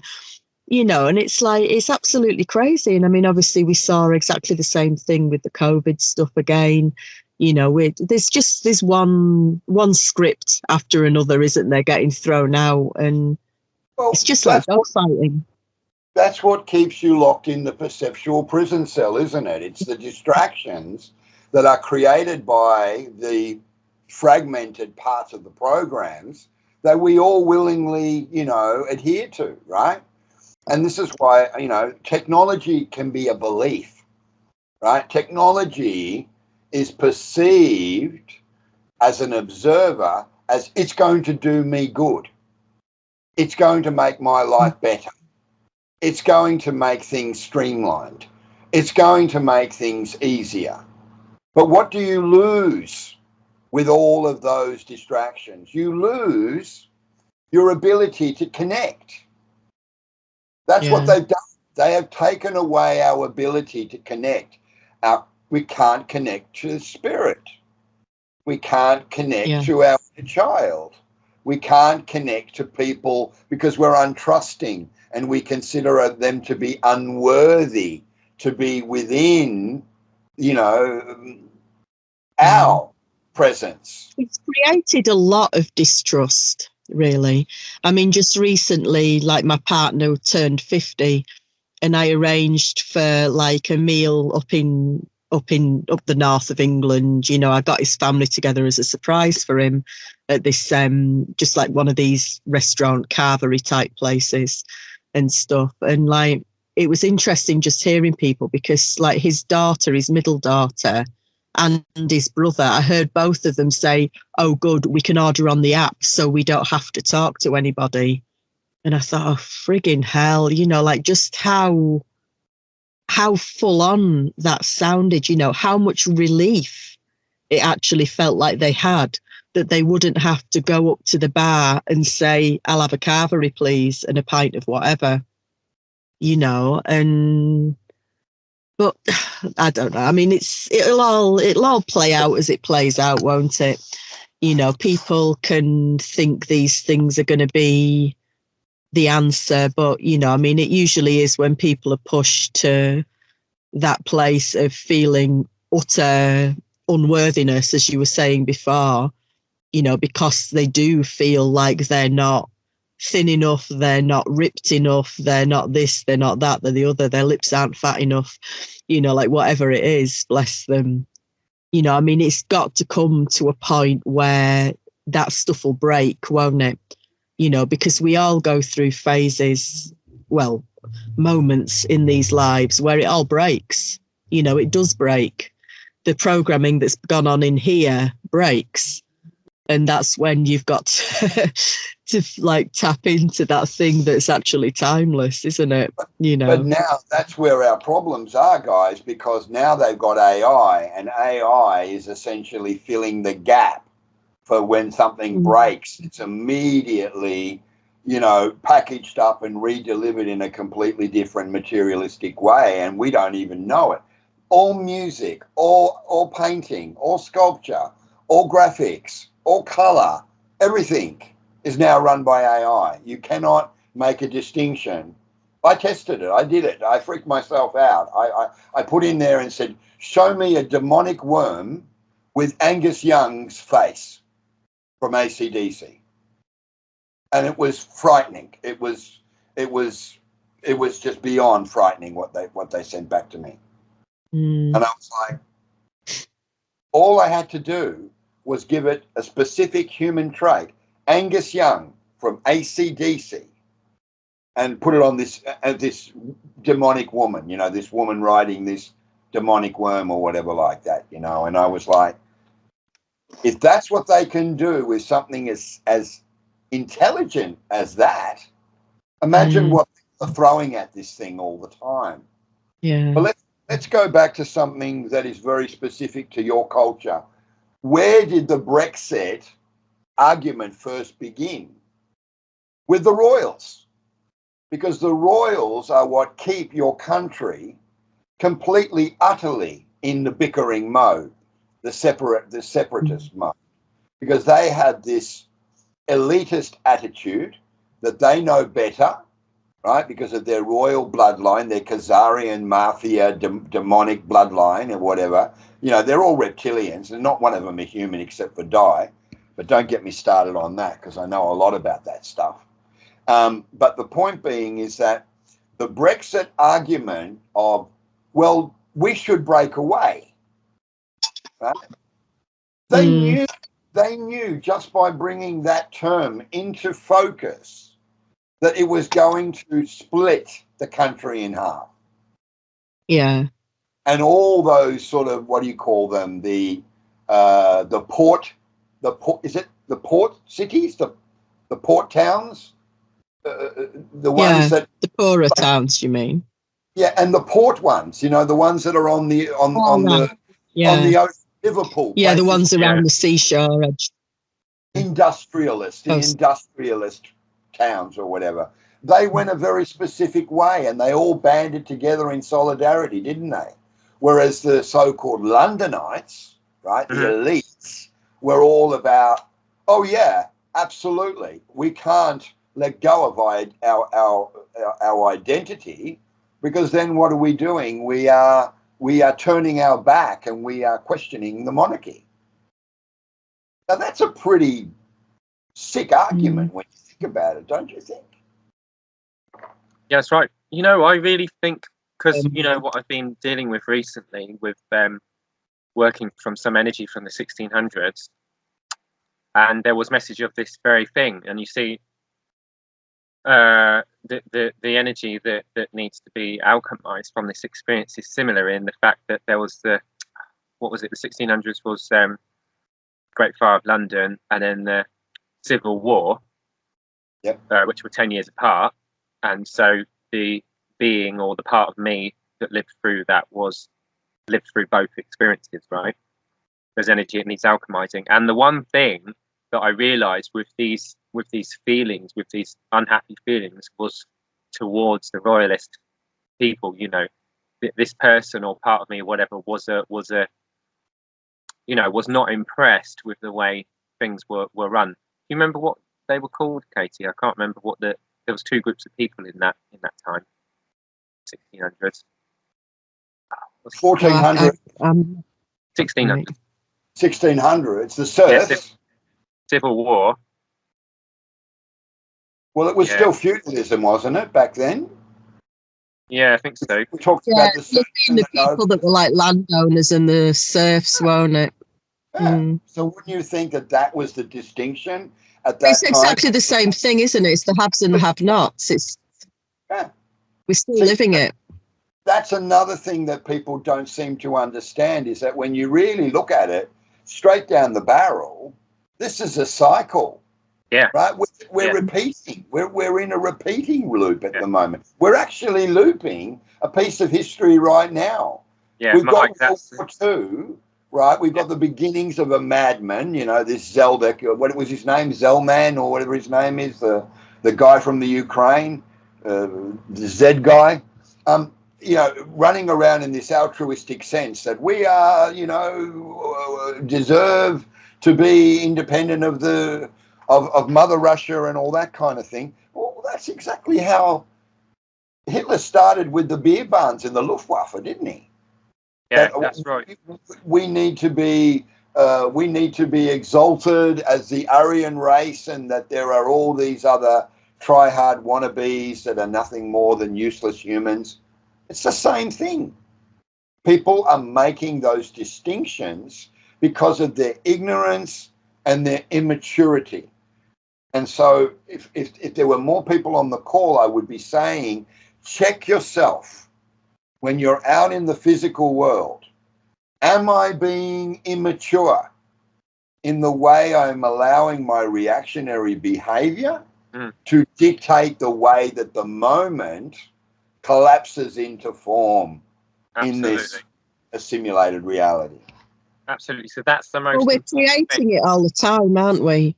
And it's like, it's absolutely crazy. And I mean, obviously we saw exactly the same thing with the COVID stuff again. There's one script after another, isn't there, getting thrown out, and it's just like dogfighting. That's what keeps you locked in the perceptual prison cell, isn't it? It's the distractions that are created by the fragmented parts of the programs that we all willingly, adhere to, right? And this is why, technology can be a belief, right? Technology is perceived as an observer as it's going to do me good. It's going to make my life better. It's going to make things streamlined. It's going to make things easier. But what do you lose with all of those distractions? You lose your ability to connect. That's what they've done. They have taken away our ability to connect. We can't connect to the spirit. We can't connect to our child. We can't connect to people because we're untrusting and we consider them to be unworthy to be within, our presence. It's created a lot of distrust, really. I mean, just recently, like my partner turned 50 and I arranged for like a meal up the north of England. I got his family together as a surprise for him at this just like one of these restaurant carvery type places and stuff. And like it was interesting just hearing people, because like his middle daughter and his brother, I heard both of them say, oh good, we can order on the app so we don't have to talk to anybody. And I thought, oh friggin' hell, like just how full on that sounded, how much relief it actually felt like they had, that they wouldn't have to go up to the bar and say, I'll have a carvery, please, and a pint of whatever, but I don't know. I mean, it'll all play out as it plays out, won't it? People can think these things are going to be the answer, but I mean, it usually is when people are pushed to that place of feeling utter unworthiness, as you were saying before, because they do feel like they're not thin enough, they're not ripped enough, they're not this, they're not that, they're the other, their lips aren't fat enough, like whatever it is, bless them. I mean, it's got to come to a point where that stuff will break, won't it? Because we all go through phases, moments in these lives where it all breaks. It does break. The programming that's gone on in here breaks. And that's when you've got to like tap into that thing that's actually timeless, isn't it? But now that's where our problems are, guys, because now they've got AI, and AI is essentially filling the gap for when something breaks. It's immediately, packaged up and re-delivered in a completely different materialistic way, and we don't even know it. All music, all painting, all sculpture, all graphics, all color, everything is now run by AI. You cannot make a distinction I tested it. I did it. I freaked myself out. I put in there and said, show me a demonic worm with Angus Young's face from AC/DC. And it was frightening. It was just beyond frightening what they sent back to me. And I was like, all I had to do was give it a specific human trait, Angus Young from AC/DC, and put it on this demonic woman, this woman riding this demonic worm or whatever like that, and I was like, if that's what they can do with something as intelligent as that, imagine what they're throwing at this thing all the time. Yeah. But let's go back to something that is very specific to your culture. Where did the Brexit argument first begin? With the royals. Because the royals are what keep your country completely, utterly in the bickering mode, the separatist mode. Because they have this elitist attitude that they know better, right? Because of their royal bloodline, their Khazarian mafia, demonic bloodline or whatever. They're all reptilians, and not one of them a human except for Di. But don't get me started on that, because I know a lot about that stuff. But the point being is that the Brexit argument of, well, we should break away, right? They knew just by bringing that term into focus that it was going to split the country in half. Yeah. And all those sort of, what do you call them? The port, is it the port cities, the port towns? The ones that the poorer towns, you mean? Yeah, and the port ones, the ones that are on the ocean, Liverpool. Yeah, places. the ones around the seashore edge. Industrialist towns or whatever. They went a very specific way, and they all banded together in solidarity, didn't they? Whereas the so-called Londonites, right, the elites, were all about, oh yeah, absolutely, we can't let go of our identity, because then what are we doing? We are turning our back, and we are questioning the monarchy. Now that's a pretty sick argument when you think about it, don't you think? Yeah, that's right. I really think, because what I've been dealing with recently with working from some energy from the 1600s, and there was message of this very thing, and you see the energy that needs to be alchemized from this experience is similar in the fact that there was the 1600s was Great Fire of London, and then the Civil War, which were 10 years apart, and so the being, or the part of me that lived through both experiences, right? There's energy, it needs alchemizing. And the one thing that I realized with these feelings, with these unhappy feelings, was towards the royalist people. This person or part of me, whatever, was not impressed with the way things were run. Do you remember what they were called, Katie? I can't remember there was two groups of people in that time, 1600s. 1400. 1600. 1600s, the serfs. Yeah, Civil War. Well, it was still feudalism, wasn't it, back then? Yeah, I think so. We talked about the people that were like landowners and the serfs, won't it? Yeah. So wouldn't you think that was the distinction at that It's time? exactly the same thing, isn't it? It's the haves and the have-nots. We're still living it. That's another thing that people don't seem to understand, is that when you really look at it straight down the barrel, this is a cycle. Yeah. Right? We're repeating. We're in a repeating loop at the moment. We're actually looping a piece of history right now. Yeah, we've got World War II, right? We've got the beginnings of a madman, this Zelda, what was his name? Zellman, or whatever his name is, the guy from the Ukraine, the Z guy. Running around in this altruistic sense that we are, deserve to be independent of Mother Russia and all that kind of thing. Well, that's exactly how Hitler started with the beer barns in the Luftwaffe, didn't he? Yeah, that's right. We need to be exalted as the Aryan race, and that there are all these other try-hard wannabes that are nothing more than useless humans. It's the same thing. People are making those distinctions because of their ignorance and their immaturity. And so if there were more people on the call, I would be saying, check yourself when you're out in the physical world. Am I being immature in the way I'm allowing my reactionary behavior to dictate the way that the moment collapses into form in this assimilated reality? Absolutely. So that's the most. Well, we're creating it all the time, aren't we?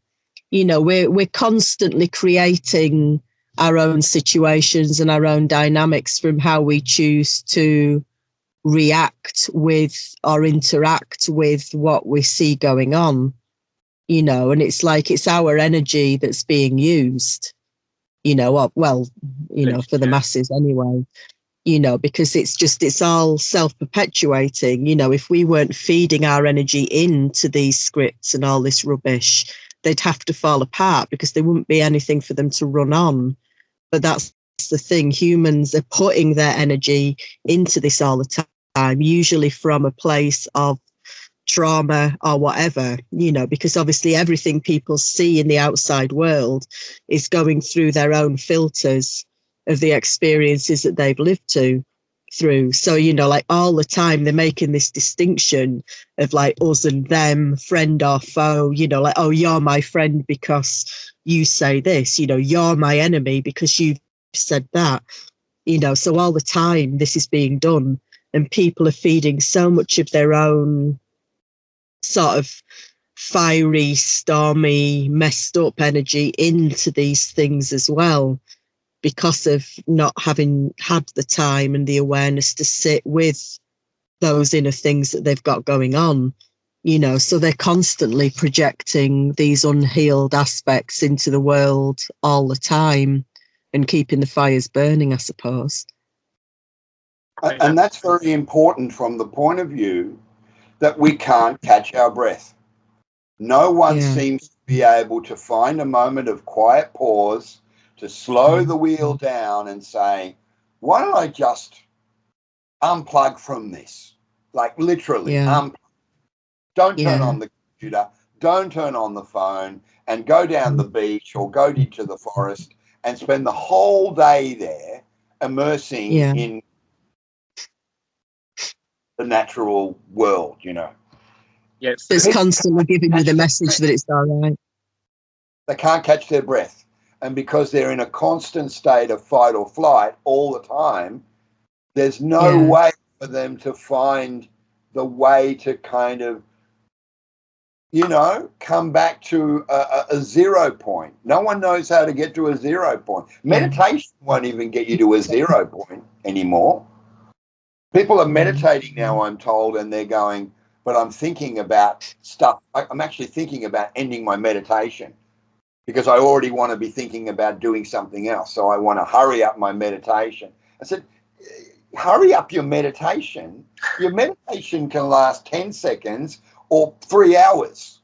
You know, we're constantly creating our own situations and our own dynamics from how we choose to react with or interact with what we see going on, you know, and it's like it's our energy that's being used, you know, well, you know, for the masses anyway, you know, because it's all self-perpetuating. You know, if we weren't feeding our energy into these scripts and all this rubbish, they'd have to fall apart because there wouldn't be anything for them to run on. But that's the thing. Humans are putting their energy into this all the time, usually from a place of trauma or whatever, you know, because obviously everything people see in the outside world is going through their own filters of the experiences that they've lived through. So, you know, like all the time they're making this distinction of like us and them, friend or foe, you know, like, oh, you're my friend because you say this, you know, you're my enemy because you've said that, you know. So all the time this is being done, and people are feeding so much of their own sort of fiery, stormy, messed up energy into these things as well, because of not having had the time and the awareness to sit with those inner things that they've got going on, you know. So they're constantly projecting these unhealed aspects into the world all the time and keeping the fires burning, I suppose. And that's very important from the point of view that we can't catch our breath. No one seems to be able to find a moment of quiet pause to slow the wheel down and say, why don't I just unplug from this? Like literally, unplug. Don't turn on the computer, don't turn on the phone, and go down the beach or go into the forest and spend the whole day there immersing in the natural world, you know. Yes. It's constantly giving you the message that it's all right. They can't catch their breath. And because they're in a constant state of fight or flight all the time, there's no way for them to find the way to kind of, you know, come back to a 0 point. No one knows how to get to a 0 point. Meditation won't even get you to a 0 point anymore. People are meditating now, I'm told, and they're going, but I'm thinking about stuff. I'm actually thinking about ending my meditation because I already want to be thinking about doing something else. So I want to hurry up my meditation. I said, hurry up your meditation. Your meditation can last 10 seconds or 3 hours.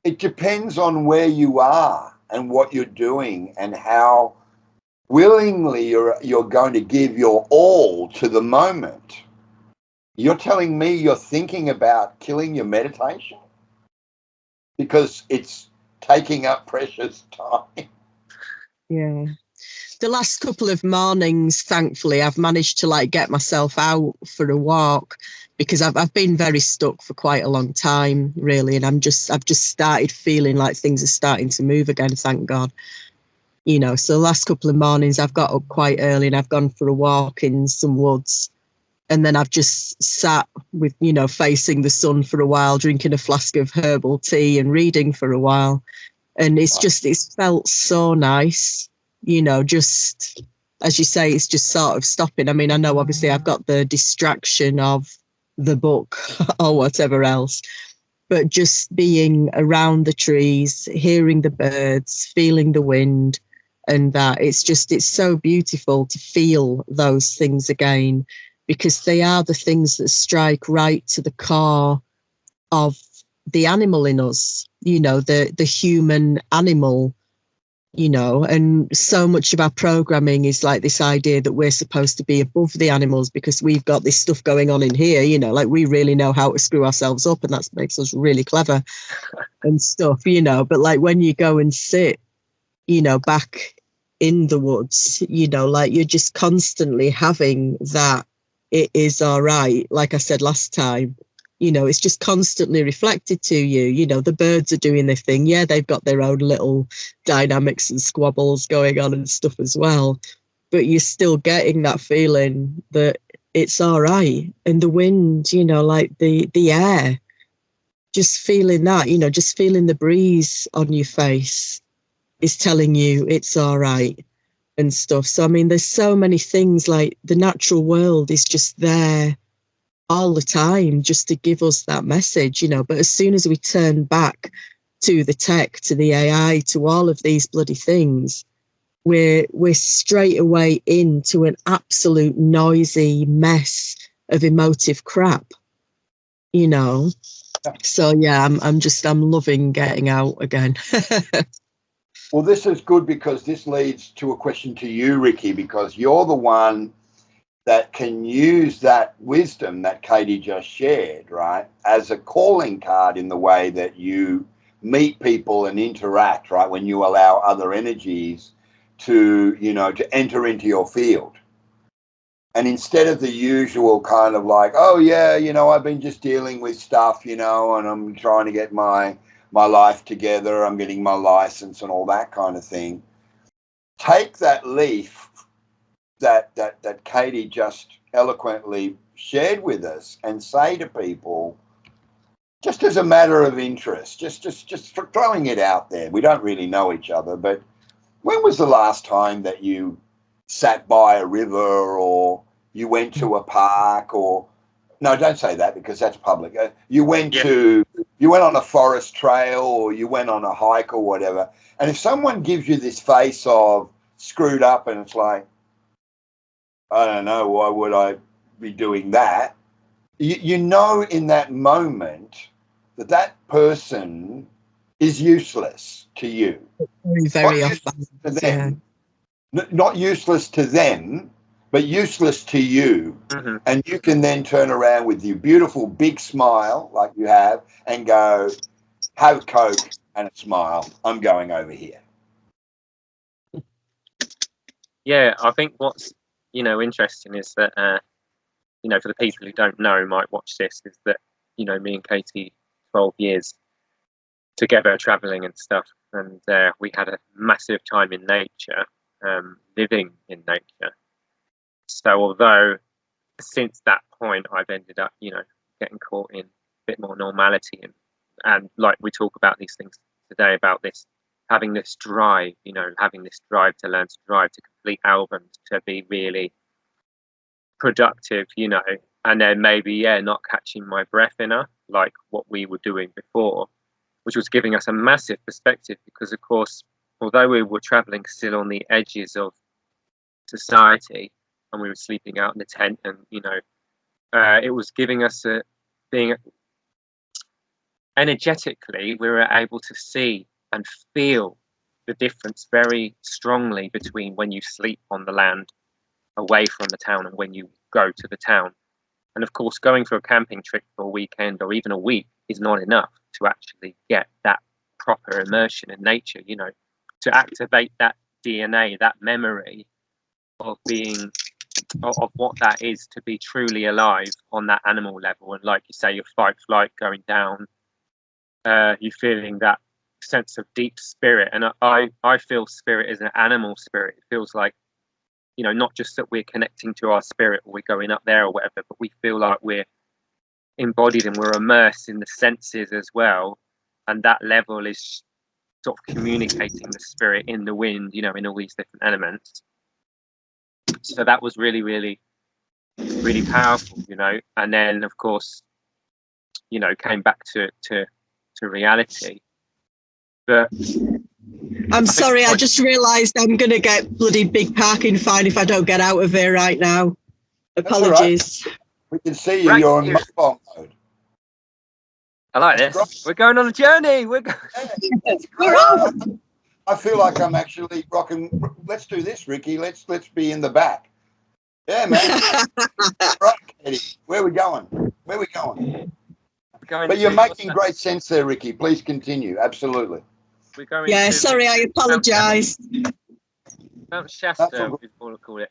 It depends on where you are and what you're doing and how willingly you're going to give your all to the moment. You're telling me you're thinking about killing your meditation because it's taking up precious time. Yeah. The last couple of mornings, thankfully, I've managed to like get myself out for a walk because I've been very stuck for quite a long time, really, and I've just started feeling like things are starting to move again, thank God. You know, so the last couple of mornings I've got up quite early and I've gone for a walk in some woods, and then I've just sat with, you know, facing the sun for a while, drinking a flask of herbal tea and reading for a while. And it's felt so nice, you know, just as you say, it's just sort of stopping. I mean, I know obviously I've got the distraction of the book or whatever else, but just being around the trees, hearing the birds, feeling the wind, and that it's so beautiful to feel those things again, because they are the things that strike right to the core of the animal in us, the human animal, and so much of our programming is like this idea that we're supposed to be above the animals because we've got this stuff going on in here, like we really know how to screw ourselves up, and that makes us really clever and stuff, but like when you go and sit, back in the woods, like you're just constantly having that, it is all right. Like I said last time, it's just constantly reflected to you. The birds are doing their thing. Yeah, they've got their own little dynamics and squabbles going on and stuff as well. But you're still getting that feeling that it's all right. And the wind, like the air, just feeling that, just feeling the breeze on your face is telling you it's all right and stuff. So, I mean, there's so many things, like the natural world is just there all the time just to give us that message, but as soon as we turn back to the tech, to the AI, to all of these bloody things, we're straight away into an absolute noisy mess of emotive crap, So yeah, I'm loving getting out again. Well, this is good because this leads to a question to you, Ricky, because you're the one that can use that wisdom that Katie just shared, right, as a calling card in the way that you meet people and interact, right, when you allow other energies to, to enter into your field. And instead of the usual kind of like, oh, yeah, I've been just dealing with stuff, and I'm trying to get my life together, I'm getting my license and all that kind of thing, take that leaf that Katie just eloquently shared with us and say to people, just as a matter of interest, just throwing it out there. We don't really know each other, but when was the last time that you sat by a river, or you went to a park, or no, don't say that because that's public. You went on a forest trail, or you went on a hike or whatever. And if someone gives you this face of screwed up and it's like, I don't know, why would I be doing that? You know in that moment that person is useless to you. Very often. To them. Yeah. Not useless to them, but useless to you. Mm-hmm. And you can then turn around with your beautiful big smile like you have and go, have a Coke and a smile. I'm going over here. Yeah, I think what's interesting is that for the people who don't know, might watch this, is that me and Katie, 12 years together traveling and stuff, and we had a massive time in nature, living in nature. So although since that point I've ended up getting caught in a bit more normality, and like we talk about these things today, about this having this drive, having this drive to learn to drive, to complete albums, to be really productive, and then maybe not catching my breath enough like what we were doing before, which was giving us a massive perspective, because of course, although we were traveling still on the edges of society and we were sleeping out in the tent, and it was giving us being energetically, we were able to see and feel the difference very strongly between when you sleep on the land away from the town and when you go to the town. And of course, going for a camping trip for a weekend or even a week is not enough to actually get that proper immersion in nature, to activate that DNA, that memory of being, of what that is to be truly alive on that animal level. And like you say, your fight flight going down, you're feeling that sense of deep spirit. And I feel spirit is an animal spirit. It feels like, not just that we're connecting to our spirit or we're going up there or whatever, but we feel like we're embodied and we're immersed in the senses as well. And that level is sort of communicating the spirit in the wind, in all these different elements. So that was really, really, really powerful, And then, of course, came back to reality. But I'm sorry, I just realised I'm going to get bloody big parking fine if I don't get out of here right now. Apologies. Right. We can see you. Right. You're on mobile mode. I like this. Great. We're going on a journey. We're off. I feel like I'm actually rocking. Let's do this, Ricky. Let's be in the back. Yeah, man. Right, Katie. Where are we going? Where are we going? But you're making great sense there, Ricky. Please continue. Absolutely. We're going. Yeah, sorry, I apologise. Mount Shasta, we call it.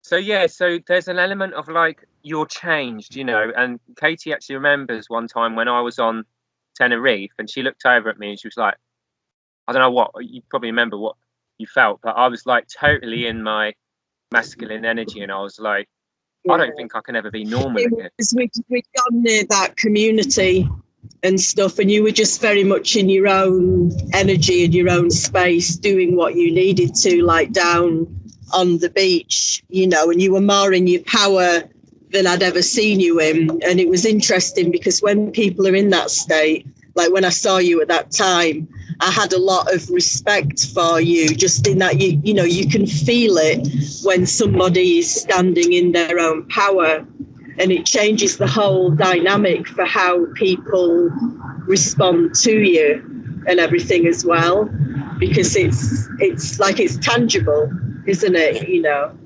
So yeah, so there's an element of like you're changed, you know. And Katie actually remembers one time when I was on Tenerife, and she looked over at me and she was like, I don't know what, you probably remember what you felt, but I was like totally in my masculine energy, and I was like, I don't think I can ever be normal again. We'd gone near that community and stuff, and you were just very much in your own energy and your own space, doing what you needed to, like down on the beach, you know, and you were more in your power than I'd ever seen you in. And it was interesting because when people are in that state, like when I saw you at that time, I had a lot of respect for you, just in that you know, you can feel it when somebody is standing in their own power, and it changes the whole dynamic for how people respond to you and everything as well, because it's like it's tangible, isn't it? You know.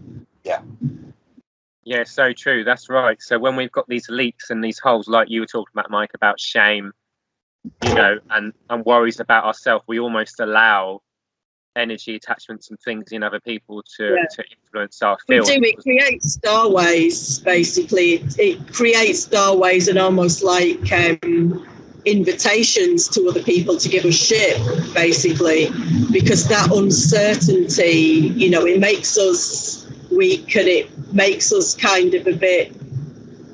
Yeah, so true. That's right. So when we've got these leaks and these holes, like you were talking about, Mike, about shame, you know, and worries about ourselves, we almost allow energy attachments and things in other people to influence our feelings. We do. It creates doorways, basically. It creates doorways and almost like invitations to other people to give us shit, basically, because that uncertainty, you know, it makes us weak, and it makes us kind of a bit,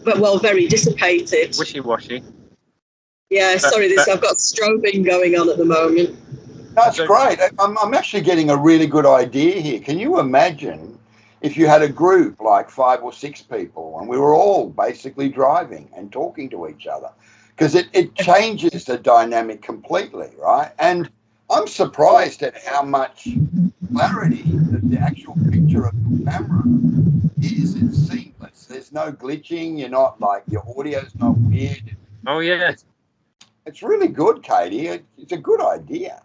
but well, very dissipated. Wishy-washy. Yeah, sorry, I've got strobing going on at the moment. That's great. I'm actually getting a really good idea here. Can you imagine if you had a group like 5 or 6 people and we were all basically driving and talking to each other? Because it changes the dynamic completely, right? And I'm surprised at how much clarity the actual picture of the camera is. It's seamless. There's no glitching. You're not like, your audio's not weird. Oh, yeah. It's really good, Katie. It's a good idea.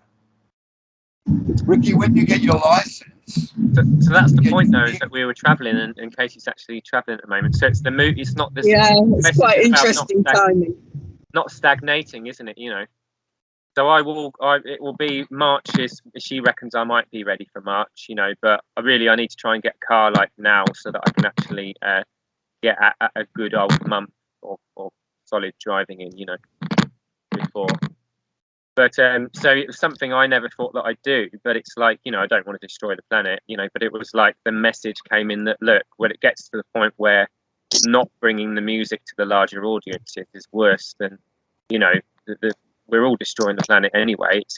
Ricky, when you get your license. So that's the point, though, is that we were travelling, and Katie's actually travelling at the moment. So it's the mood. It's not this. Yeah, it's quite interesting timing. Not stagnating, isn't it? You know. So it will be March. She reckons I might be ready for March. You know, but I need to try and get a car like now, so that I can actually get a good old month or solid driving in. You know. Before, but so it was something I never thought that I'd do, but it's like, you know, I don't want to destroy the planet, you know, but it was like the message came in that, look, when it gets to the point where not bringing the music to the larger audiences is worse than, you know, we're all destroying the planet anyway. It's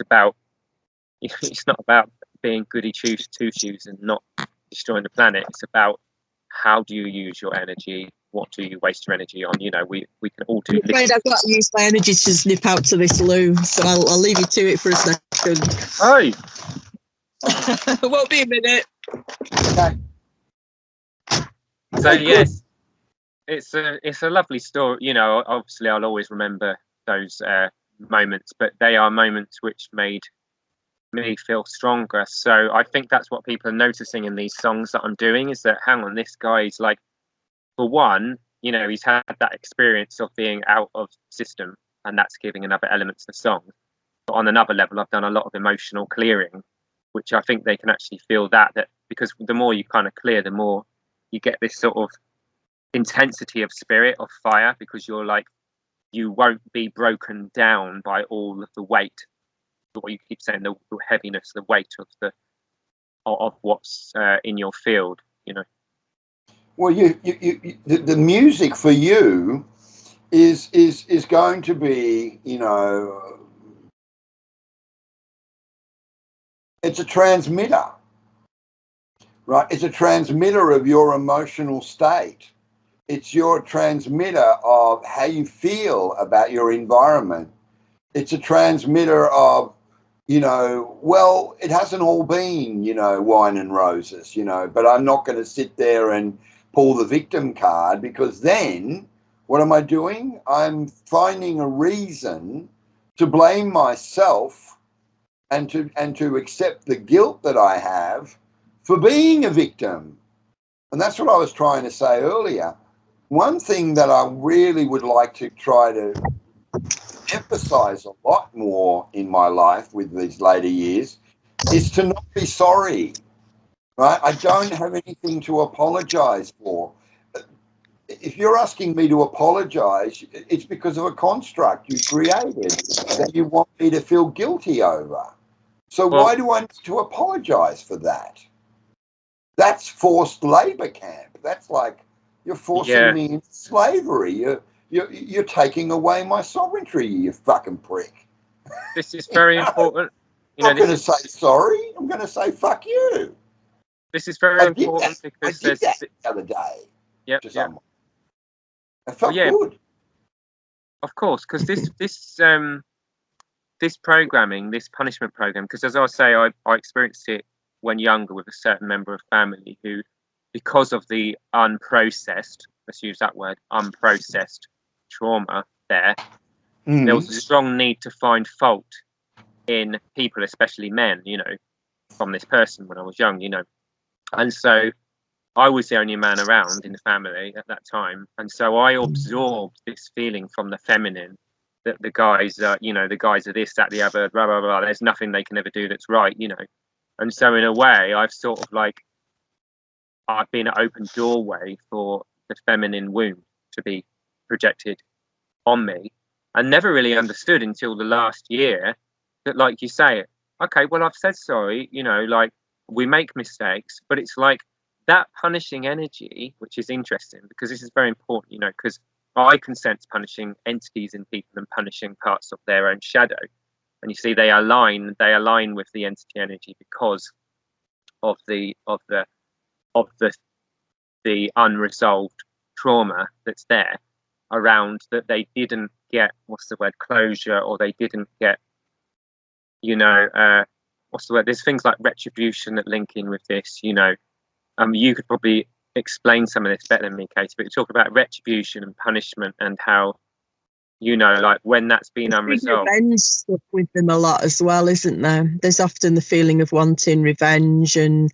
not about being goody two-shoes and not destroying the planet. It's about how do you use your energy? What do you waste your energy on? You know, we can all do. I'm afraid I've got to use my energy to nip out to this loo, so I'll leave you to it for a second. Oh, it won't be a minute. Okay. So yes, it's a lovely story. You know, obviously I'll always remember those moments, but they are moments which made me feel stronger. So I think that's what people are noticing in these songs that I'm doing, is that, hang on, this guy's like, for one, you know, he's had that experience of being out of system, and that's giving another element to the song. But on another level, I've done a lot of emotional clearing, which I think they can actually feel that because the more you kind of clear, the more you get this sort of intensity of spirit, of fire, because you're like, you won't be broken down by all of the weight, what you keep saying, the heaviness, the weight of what's in your field, you know. Well, the music for you is going to be, you know, it's a transmitter, right? It's a transmitter of your emotional state. It's your transmitter of how you feel about your environment. It's a transmitter of, you know, well, it hasn't all been, you know, wine and roses, you know, but I'm not going to sit there and pull the victim card, because then what am I doing? I'm finding a reason to blame myself and to accept the guilt that I have for being a victim. And that's what I was trying to say earlier. One thing that I really would like to try to emphasize a lot more in my life with these later years is to not be sorry, right? I don't have anything to apologize for. If you're asking me to apologize, it's because of a construct you created that you want me to feel guilty over. So why do I need to apologize for that? That's forced labor camp. That's like you're forcing me into slavery. You're taking away my sovereignty, you fucking prick. This is very important. I'm not going to say sorry. I'm going to say fuck you. This is very important because I did that the other day. Yep. It felt good. Of course, because this programming, this punishment program, because as I say, I experienced it when younger with a certain member of family who, because of the unprocessed, let's use that word, unprocessed trauma there was a strong need to find fault in people, especially men, you know, from this person when I was young, you know. And so I was the only man around in the family at that time. And so I absorbed this feeling from the feminine that the guys are, you know, the guys are this, that, the other, blah, blah, blah. There's nothing they can ever do that's right, you know. And so in a way, I've sort of like, I've been an open doorway for the feminine wound to be projected on me, and never really understood until the last year that, like you say, okay, well, I've said sorry, you know, like we make mistakes, but it's like that punishing energy, which is interesting because this is very important, you know, because I can sense punishing entities in people and punishing parts of their own shadow. And you see, they align with the entity energy because of the unresolved trauma that's there around that they didn't get, what's the word, closure, or they didn't get, you know, what's the word? There's things like retribution that link in with this, you know. You could probably explain some of this better than me, Katie, but you talk about retribution and punishment and how, you know, like when that's been unresolved. Revenge stuff with them a lot as well, isn't there? There's often the feeling of wanting revenge and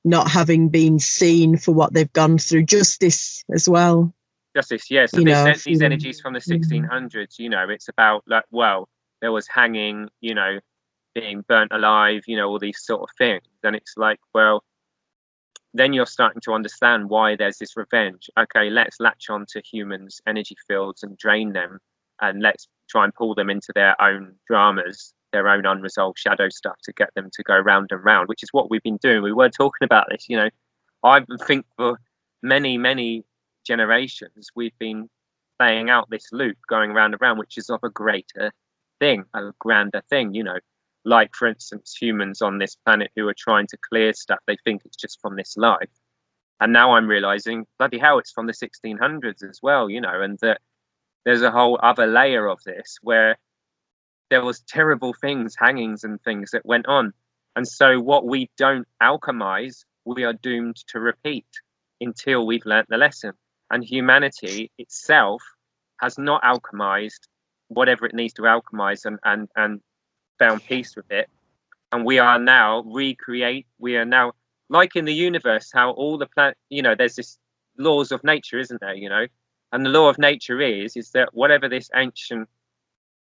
not having been seen for what they've gone through. Justice as well. Justice, yeah. So these energies from the 1600s, you know, it's about like, well, there was hanging, you know, being burnt alive, you know, all these sort of things. And it's like, well, then you're starting to understand why there's this revenge. Okay, let's latch on to humans' energy fields and drain them, and let's try and pull them into their own dramas, their own unresolved shadow stuff to get them to go round and round, which is what we've been doing. We were talking about this, you know. I think for many generations, we've been playing out this loop, going round and round, which is of a greater thing, a grander thing, you know. Like, for instance, humans on this planet who are trying to clear stuff, they think it's just from this life. And now I'm realizing, bloody hell, it's from the 1600s as well, you know, and that there's a whole other layer of this where there was terrible things, hangings and things that went on. And so what we don't alchemize, we are doomed to repeat until we've learnt the lesson. And humanity itself has not alchemized whatever it needs to alchemize and found peace with it. And we are now like in the universe, how all the planet, you know, there's this laws of nature, isn't there, you know? And the law of nature is that whatever this ancient,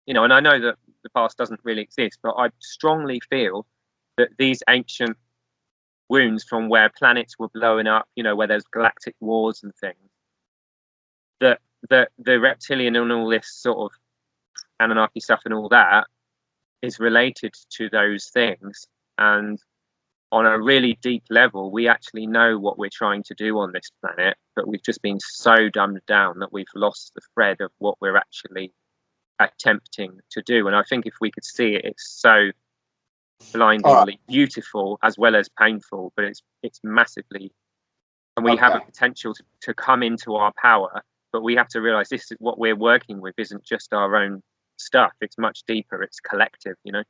you know, and I know that the past doesn't really exist, but I strongly feel that these ancient wounds from where planets were blowing up, you know, where there's galactic wars and things, that the reptilian and all this sort of Anunnaki stuff and all that is related to those things. And on a really deep level, we actually know what we're trying to do on this planet, but we've just been so dumbed down that we've lost the thread of what we're actually attempting to do. And I think if we could see it, it's so blindingly beautiful as well as painful, but it's massively, and we have a potential to come into our power, but we have to realize this is what we're working with isn't just our own stuff, it's much deeper, it's collective, you know.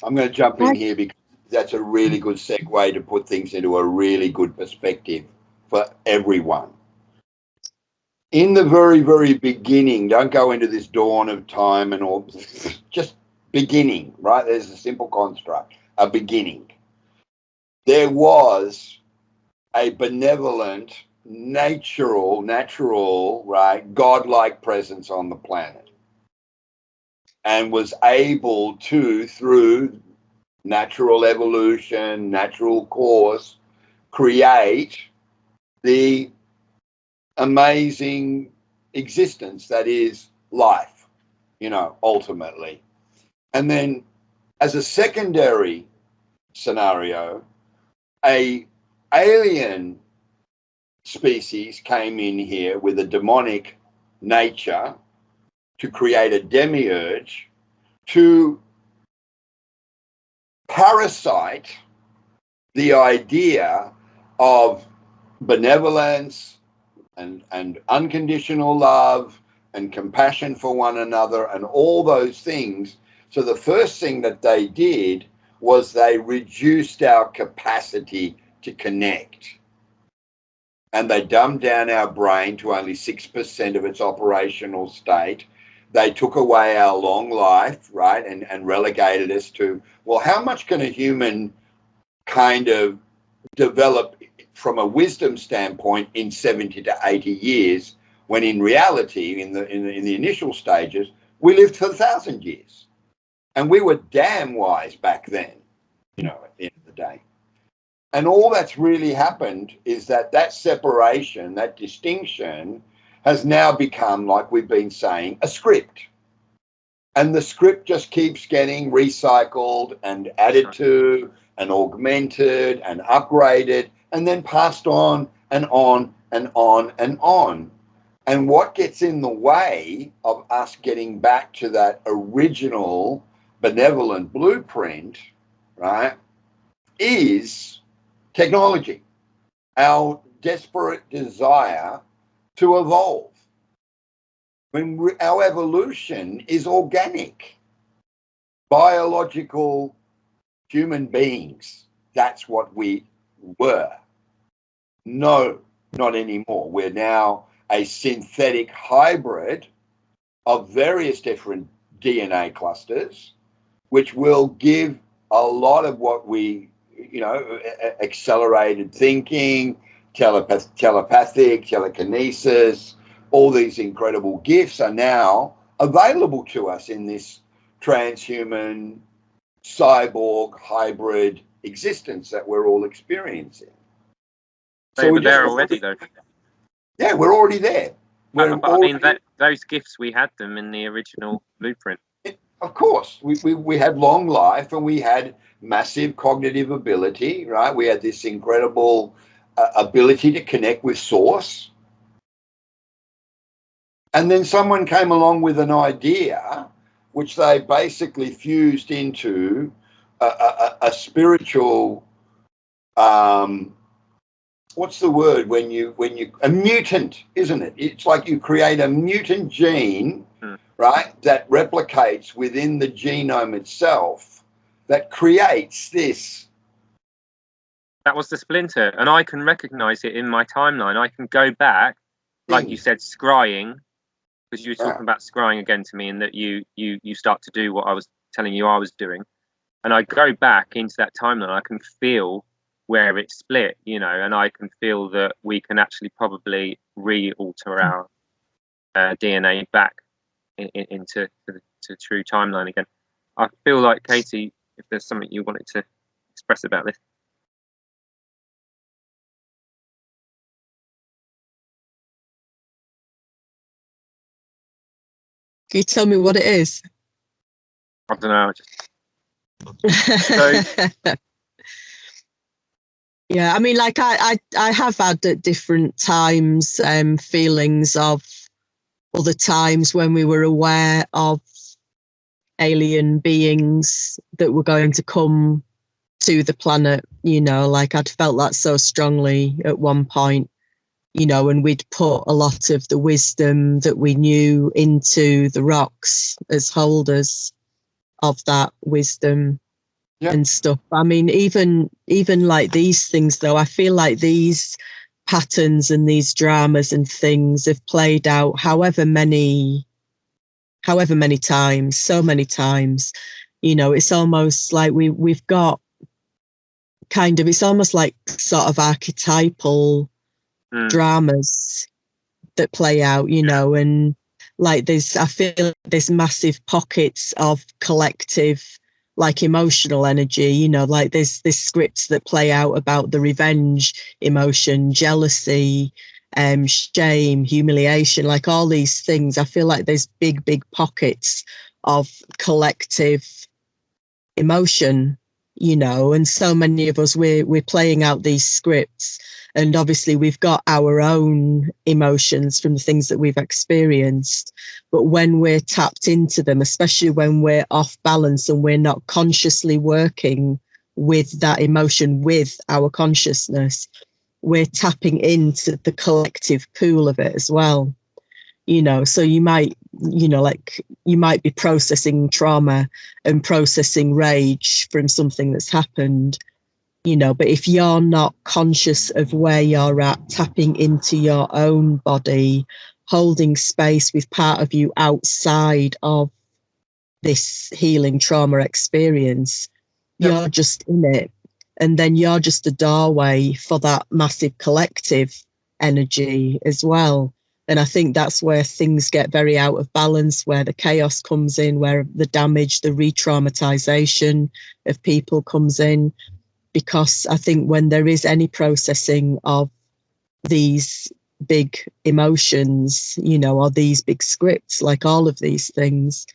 I'm going to jump in here because that's a really good segue to put things into a really good perspective for everyone. In the very, very beginning, don't go into this dawn of time and all, just beginning, right? There's a simple construct, a beginning. There was a benevolent, natural, right, godlike presence on the planet, and was able to, through natural evolution, natural course, create the amazing existence that is life, ultimately. And then as a secondary scenario, a alien species came in here with a demonic nature to create a demiurge to parasite the idea of benevolence and unconditional love and compassion for one another and all those things. So the first thing that they did was they reduced our capacity to connect. And they dumbed down our brain to only 6% of its operational state. They took away our long life, right, and relegated us to, well, how much can a human kind of develop from a wisdom standpoint in 70 to 80 years, when in reality, in the initial stages, we lived for 1,000 years. And we were damn wise back then, at the end of the day. And all that's really happened is that separation, that distinction, has now become, like we've been saying, a script. And the script just keeps getting recycled and added to and augmented and upgraded and then passed on and on and on and on. And what gets in the way of us getting back to that original benevolent blueprint, right, is technology, our desperate desire to evolve. When our evolution is organic, biological human beings, that's what we were. No, not anymore. We're now a synthetic hybrid of various different DNA clusters, which will give a lot of what we, accelerated thinking, telepathic, telekinesis, all these incredible gifts are now available to us in this transhuman, cyborg, hybrid existence that we're all experiencing. So we're there already, though. Yeah, we're already there. Those gifts, we had them in the original blueprint. Of course, we had long life and we had massive cognitive ability, right? We had this incredible ability to connect with source. And then someone came along with an idea which they basically fused into a spiritual, what's the word when you a mutant, isn't it? It's like you create a mutant gene, right, that replicates within the genome itself, that creates this. That was the splinter, and I can recognize it in my timeline. I can go back, like you said, scrying, because you were talking about scrying again to me, and that you start to do what I was telling you I was doing. And I go back into that timeline, I can feel where it's split, and I can feel that we can actually probably re-alter our DNA back into the true timeline again. I feel like, Katie, if there's something you wanted to express about this. Can you tell me what it is? I don't know. Yeah, I mean, like I have had at different times feelings of other times when we were aware of alien beings that were going to come to the planet, like I'd felt that so strongly at one point, and we'd put a lot of the wisdom that we knew into the rocks as holders of that wisdom. and stuff. I mean, even like these things, though, I feel like these patterns and these dramas and things have played out however many times, so many times. You know, it's almost like we've got kind of, it's almost like sort of archetypal dramas that play out, you know, and like I feel like there's massive pockets of collective, like emotional energy, you know, like there's scripts that play out about the revenge emotion, jealousy, shame, humiliation, like all these things. I feel like there's big pockets of collective emotion, you know, and so many of us, we're playing out these scripts, and obviously we've got our own emotions from the things that we've experienced, but when we're tapped into them, especially when we're off balance and we're not consciously working with that emotion with our consciousness, we're tapping into the collective pool of it as well, you know. So you might, you know, like you might be processing trauma and processing rage from something that's happened, you know, but if you're not conscious of where you're at, tapping into your own body, holding space with part of you outside of this healing trauma experience, you're just in it. And then you're just a doorway for that massive collective energy as well. And I think that's where things get very out of balance, where the chaos comes in, where the damage, the re-traumatization of people comes in. Because I think when there is any processing of these big emotions, you know, or these big scripts, like all of these things,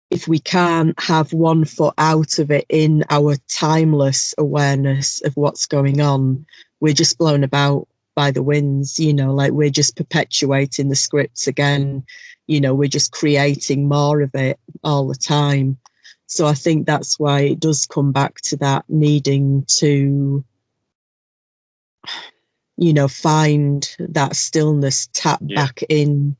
if we can't have one foot out of it in our timeless awareness of what's going on, we're just blown about by the winds, you know, like we're just perpetuating the scripts again, you know, we're just creating more of it all the time. So I think that's why it does come back to that needing to, you know, find that stillness, tap back in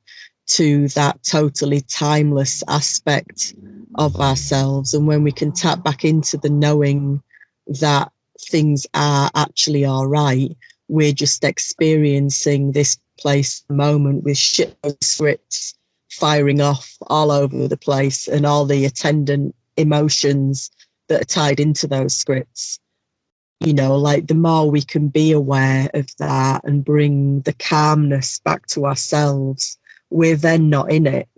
to that totally timeless aspect of ourselves. And when we can tap back into the knowing that things are actually all right, we're just experiencing this place moment with shit scripts firing off all over the place and all the attendant emotions that are tied into those scripts. You know, like the more we can be aware of that and bring the calmness back to ourselves, we're then not in it.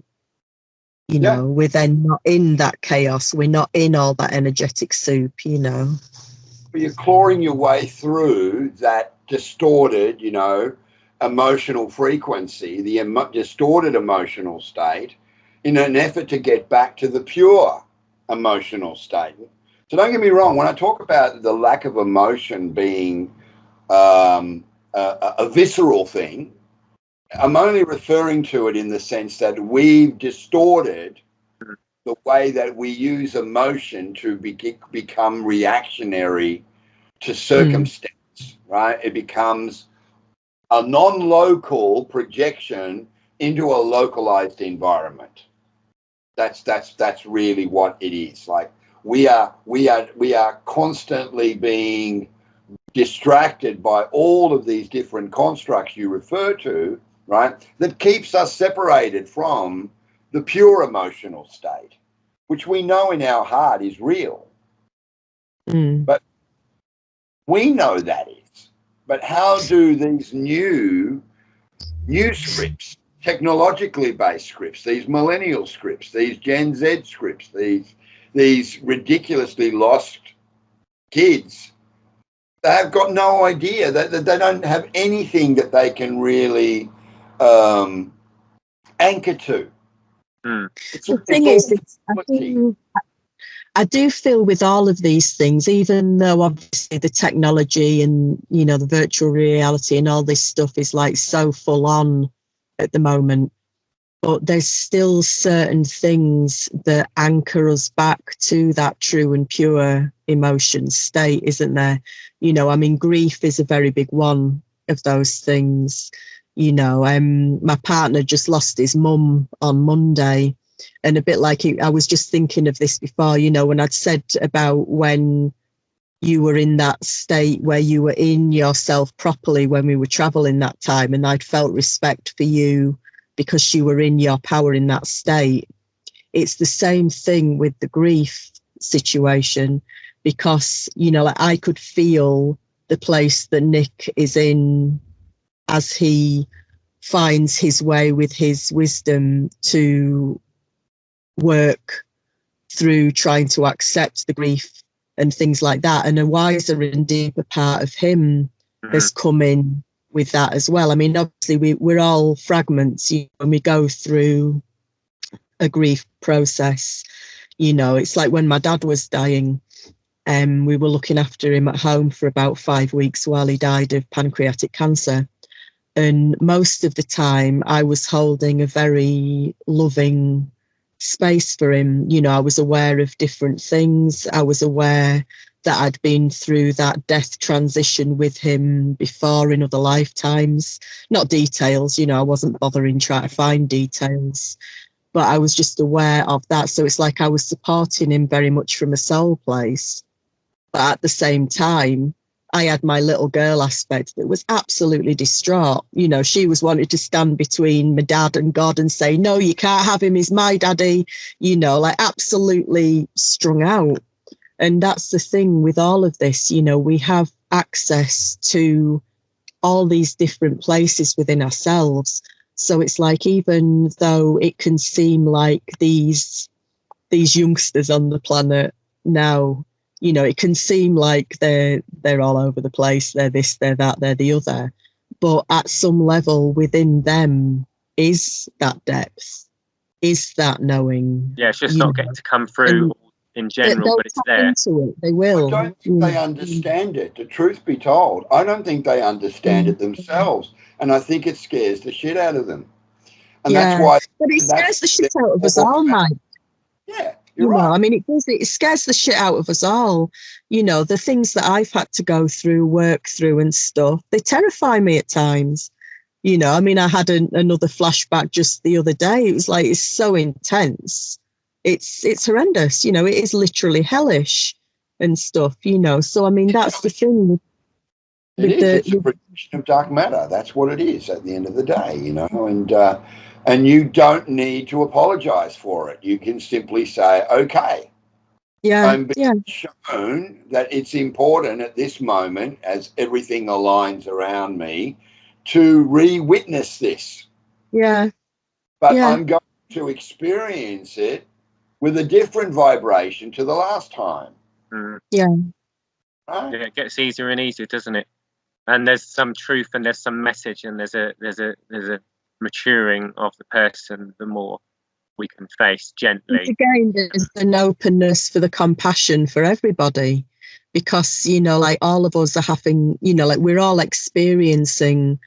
You know, we're then not in that chaos. We're not in all that energetic soup, you know. You're clawing your way through that distorted, you know, emotional frequency, the distorted emotional state, in an effort to get back to the pure emotional state. So don't get me wrong, when I talk about the lack of emotion being a visceral thing, I'm only referring to it in the sense that we've distorted the way that we use emotion to become reactionary to circumstance, right? It becomes a non-local projection into a localized environment. That's really what it is. Like we are constantly being distracted by all of these different constructs you refer to, right? That keeps us separated from the pure emotional state, which we know in our heart is real. But we know that is. But how do these new scripts, technologically based scripts, these millennial scripts, these Gen Z scripts, these ridiculously lost kids, they have got no idea that they don't have anything that they can really anchor to. The thing is, I do feel with all of these things, even though obviously the technology and, you know, the virtual reality and all this stuff is like so full on at the moment, but there's still certain things that anchor us back to that true and pure emotion state, isn't there? You know, I mean, grief is a very big one of those things. You know, my partner just lost his mum on Monday, And a bit like I was just thinking of this before, you know, when I'd said about when you were in that state where you were in yourself properly when we were traveling that time, and I'd felt respect for you because you were in your power in that state. It's the same thing with the grief situation, because, you know, like I could feel the place that Nick is in as he finds his way with his wisdom to work through trying to accept the grief and things like that. And a wiser and deeper part of him has come in with that as well. I mean, obviously we're all fragments, you know, when we go through a grief process. You know, it's like when my dad was dying, we were looking after him at home for about 5 weeks while he died of pancreatic cancer. And most of the time I was holding a very loving space for him. You know, I was aware of different things. I was aware that I'd been through that death transition with him before in other lifetimes. Not details, you know, I wasn't bothering trying to find details, but I was just aware of that. So it's like I was supporting him very much from a soul place. But at the same time, I had my little girl aspect that was absolutely distraught. You know, she was wanting to stand between my dad and God and say, no, you can't have him, he's my daddy, you know, like absolutely strung out. And that's the thing with all of this, you know, we have access to all these different places within ourselves. So it's like, even though it can seem like these youngsters on the planet now, you know, it can seem like they're all over the place. They're this, they're that, they're the other. But at some level within them is that depth, is that knowing. Yeah, it's just not getting to come through in general, but it's there. Into it. They will. I don't think they understand it. The truth be told, I don't think they understand it themselves. And I think it scares the shit out of them. And that's why. But it scares the shit out of us all, Mike. Yeah. You know, I mean, it scares the shit out of us all. You know, the things that I've had to go through, work through and stuff, they terrify me at times. You know, I mean, I had another flashback just the other day. It was like, it's so intense. It's horrendous. You know, it is literally hellish and stuff, you know. So, I mean, that's the thing. It's a projection of dark matter. That's what it is at the end of the day, you know, and you don't need to apologize for it. You can simply say, okay. I'm being shown that it's important at this moment, as everything aligns around me, to re-witness this. Yeah. But I'm going to experience it with a different vibration to the last time. Yeah. Right? Yeah, it gets easier and easier, doesn't it? And there's some truth and there's some message and there's a maturing of the person the more we can face gently. Again, there's an openness for the compassion for everybody, because, you know, like all of us are having, you know, like we're all experiencing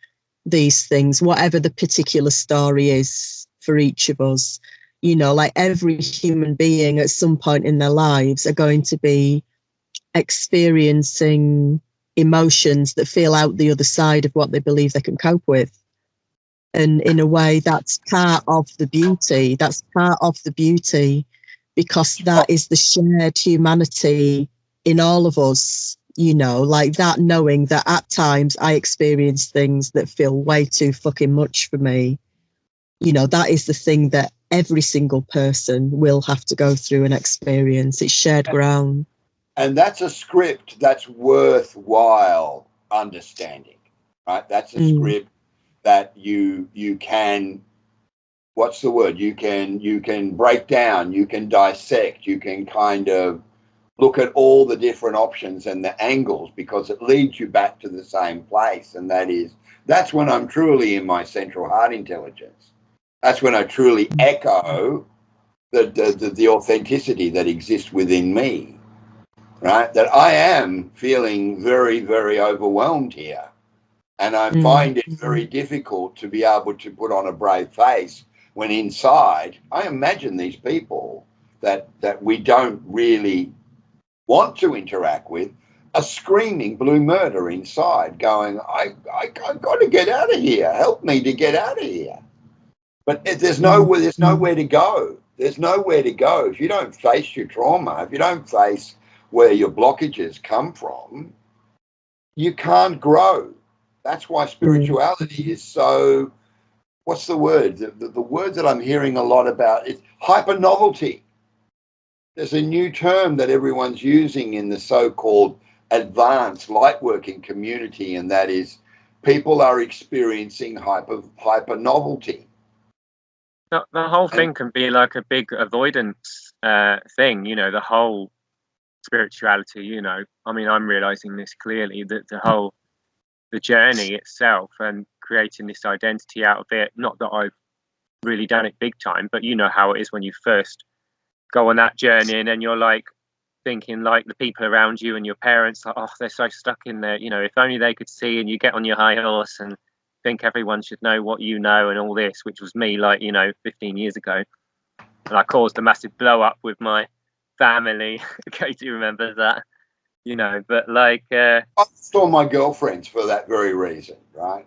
these things, whatever the particular story is for each of us. You know, like every human being at some point in their lives are going to be experiencing emotions that feel out the other side of what they believe they can cope with. And in a way, that's part of the beauty. That's part of the beauty, because that is the shared humanity in all of us, you know, like that, knowing that at times I experience things that feel way too fucking much for me. You know, that is the thing that every single person will have to go through and experience. It's shared ground. And that's a script that's worthwhile understanding, right? That's a script that you can, what's the word? You can break down, you can dissect, you can kind of look at all the different options and the angles, because it leads you back to the same place. And that's when I'm truly in my central heart intelligence. That's when I truly echo the authenticity that exists within me, right? That I am feeling very, very overwhelmed here. And I find it very difficult to be able to put on a brave face when inside, I imagine these people that we don't really want to interact with are screaming blue murder inside, going, I've got to get out of here. Help me to get out of here. But there's nowhere to go. There's nowhere to go. If you don't face your trauma, if you don't face where your blockages come from, you can't grow. That's why spirituality is so, what's the word? The word that I'm hearing a lot about is hyper novelty. There's a new term that everyone's using in the so-called advanced lightworking community, and that is people are experiencing hyper novelty. The whole thing can be like a big avoidance thing, you know, the whole spirituality, you know. I mean, I'm realizing this clearly, that the journey itself and creating this identity out of it, not that I've really done it big time, but you know how it is when you first go on that journey, and then you're like thinking like the people around you and your parents, like, oh, they're so stuck in there, you know, if only they could see, and you get on your high horse and think everyone should know what you know and all this, which was me, like, you know, 15 years ago. And I caused a massive blow up with my family. Katie remembers that, you know, but like I saw my girlfriends for that very reason, right?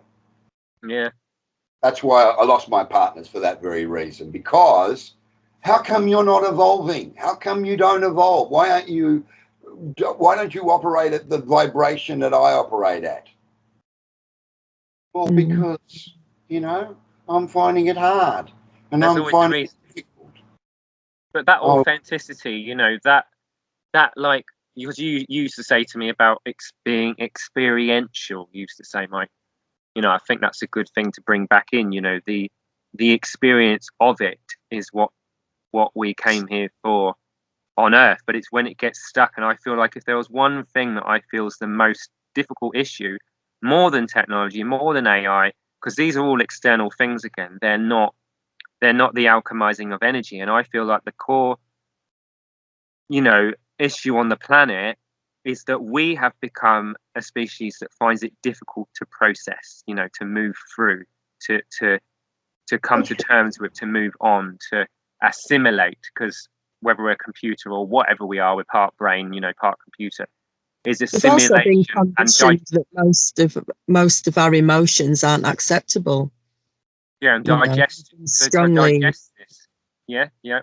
Yeah. That's why I lost my partners, for that very reason. Because how come you're not evolving? How come you don't evolve? Why don't you operate at the vibration that I operate at? Well, because, you know, I'm finding it hard, and I'm finding it difficult. But that authenticity, you know, that like, because you used to say to me about being experiential, you used to say, Mike, you know, I think that's a good thing to bring back in, you know, the experience of it is what we came here for on earth. But it's when it gets stuck, and I feel like if there was one thing that I feel is the most difficult issue, more than technology, more than AI, because these are all external things again, they're not the alchemizing of energy. And I feel like the core, you know, issue on the planet is that we have become a species that finds it difficult to process, you know, to move through, to come to terms with, to move on, to assimilate. Because whether we're a computer or whatever we are, we're part brain, you know, part computer, is assimilation. We've also been conditioned that most of our emotions aren't acceptable. Yeah, and digest this. Yeah.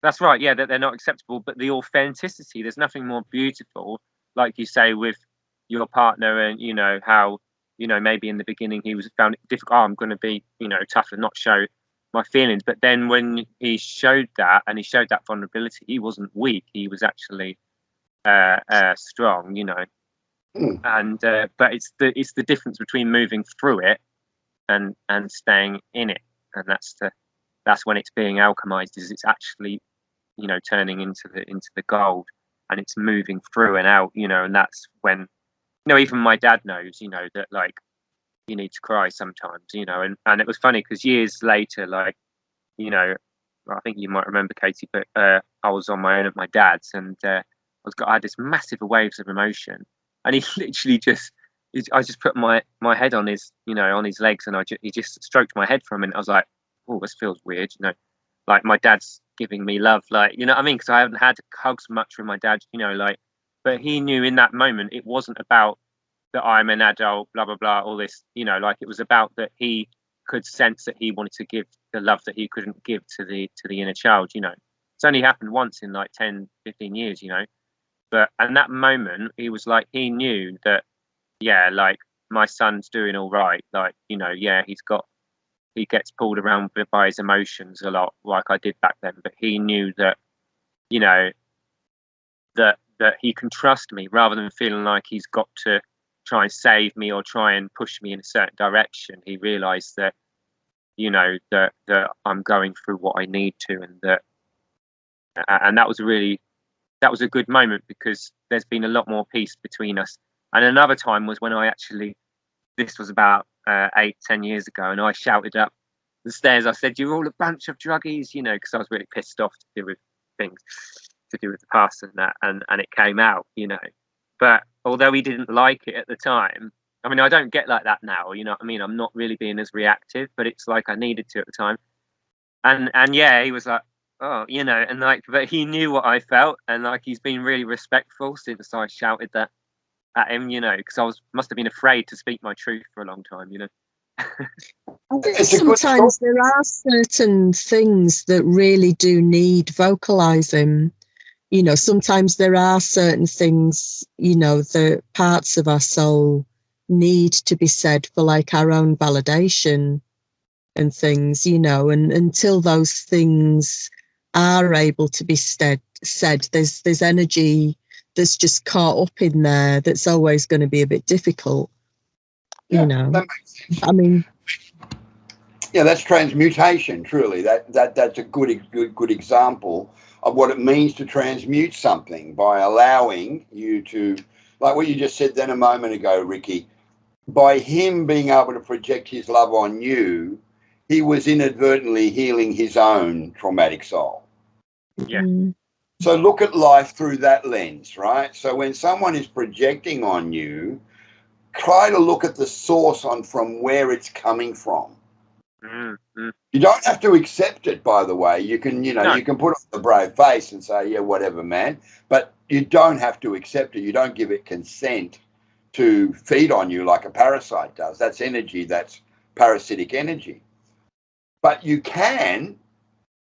That's right. Yeah, that they're not acceptable. But the authenticity, there's nothing more beautiful, like you say, with your partner, and you know how, you know, maybe in the beginning he found it difficult. Oh, I'm going to be, you know, tough and not show my feelings. But then when he showed that, and he showed that vulnerability, he wasn't weak. He was actually strong, you know. And but it's the difference between moving through it and staying in it, and that's when it's being alchemized. Is it's actually, you know, turning into the gold, and it's moving through and out, you know. And that's when, you know, even my dad knows, you know, that like you need to cry sometimes, you know. And it was funny because years later, like, you know, I think you might remember, Katie, but I was on my own at my dad's, and I had this massive waves of emotion, and he literally I just put my head on his, you know, on his legs, and he just stroked my head for a minute. I was like, oh, this feels weird, you know, like my dad's giving me love, like, you know what I mean? Because I haven't had hugs much with my dad, you know, like, but he knew in that moment it wasn't about that I'm an adult, blah blah blah, all this, you know, like it was about that he could sense that he wanted to give the love that he couldn't give to the inner child, you know. It's only happened once in like 10, 15 years, you know. But in that moment, he was like, he knew that, yeah, like my son's doing all right. Like, you know, yeah, he gets pulled around by his emotions a lot, like I did back then. But he knew that, you know, that he can trust me, rather than feeling like he's got to try and save me or try and push me in a certain direction. He realized that, you know, that I'm going through what I need to, and that was a good moment, because there's been a lot more peace between us. And another time was when this was about 8-10 years ago, and I shouted up the stairs, I said, you're all a bunch of druggies, you know, because I was really pissed off to do with things to do with the past and that, and it came out, you know. But although he didn't like it at the time, I mean, I don't get like that now, you know what I mean? I'm not really being as reactive, but it's like I needed to at the time. And yeah, he was like, oh, you know, and like, but he knew what I felt, and like he's been really respectful since I shouted that at him, you know, because must have been afraid to speak my truth for a long time, you know. I think sometimes there are certain things that really do need vocalizing. You know, sometimes there are certain things, you know, the parts of our soul need to be said for like our own validation and things, you know, and until those things are able to be said, there's energy that's just caught up in there that's always going to be a bit difficult, you know. That makes sense. I mean, yeah, that's transmutation. Truly, that's a good example of what it means to transmute something by allowing you to, like what you just said then a moment ago, Ricky. By him being able to project his love on you, he was inadvertently healing his own traumatic soul. Yeah. So look at life through that lens, right? So when someone is projecting on you, try to look at the source on from where it's coming from. Mm-hmm. You don't have to accept it, by the way. You can, you know, No. you can put on the brave face and say, yeah, whatever, man. But you don't have to accept it. You don't give it consent to feed on you like a parasite does. That's energy. That's parasitic energy. But you can,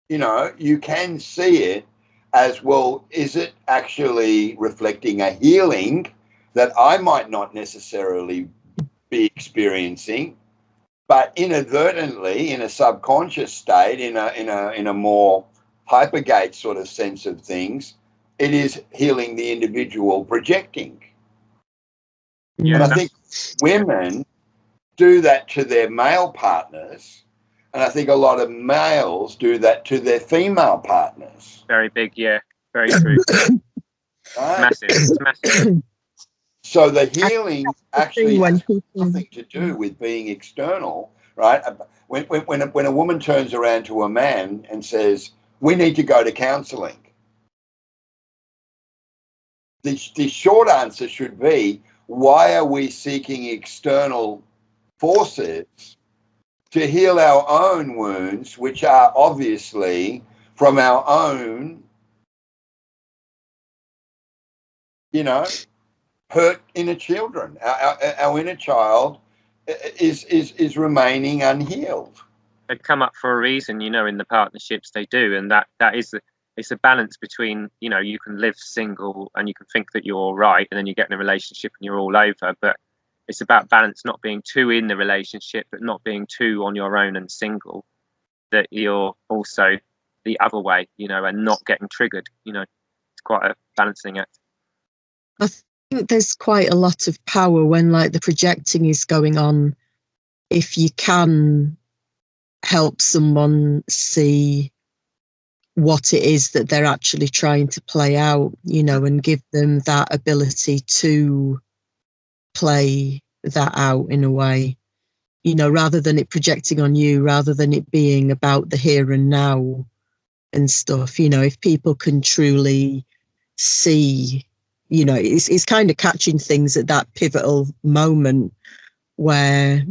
you know, you can see it as, well, is it actually reflecting a healing that I might not necessarily be experiencing, but inadvertently, in a subconscious state, in a more hypergate sort of sense of things, it is healing the individual projecting. Yeah, and I think women do that to their male partners, and I think a lot of males do that to their female partners. Very big, yeah, very true. Right? Massive, it's massive. So the healing actually has people, nothing to do with being external, right? When a woman turns around to a man and says, we need to go to counselling, the short answer should be, why are we seeking external forces to heal our own wounds, which are obviously from our own, you know, hurt inner children. Our inner child is remaining unhealed. They come up for a reason, you know, in the partnerships they do, and that is it's a balance between, you know, you can live single and you can think that you're all right, and then you get in a relationship and you're all over. But it's about balance, not being too in the relationship, but not being too on your own and single. That you're also the other way, you know, and not getting triggered. You know, it's quite a balancing act. I think there's quite a lot of power when like the projecting is going on. If you can help someone see what it is that they're actually trying to play out, you know, and give them that ability to play that out in a way, you know, rather than it projecting on you, rather than it being about the here and now and stuff. You know, if people can truly see, you know, it's kind of catching things at that pivotal moment where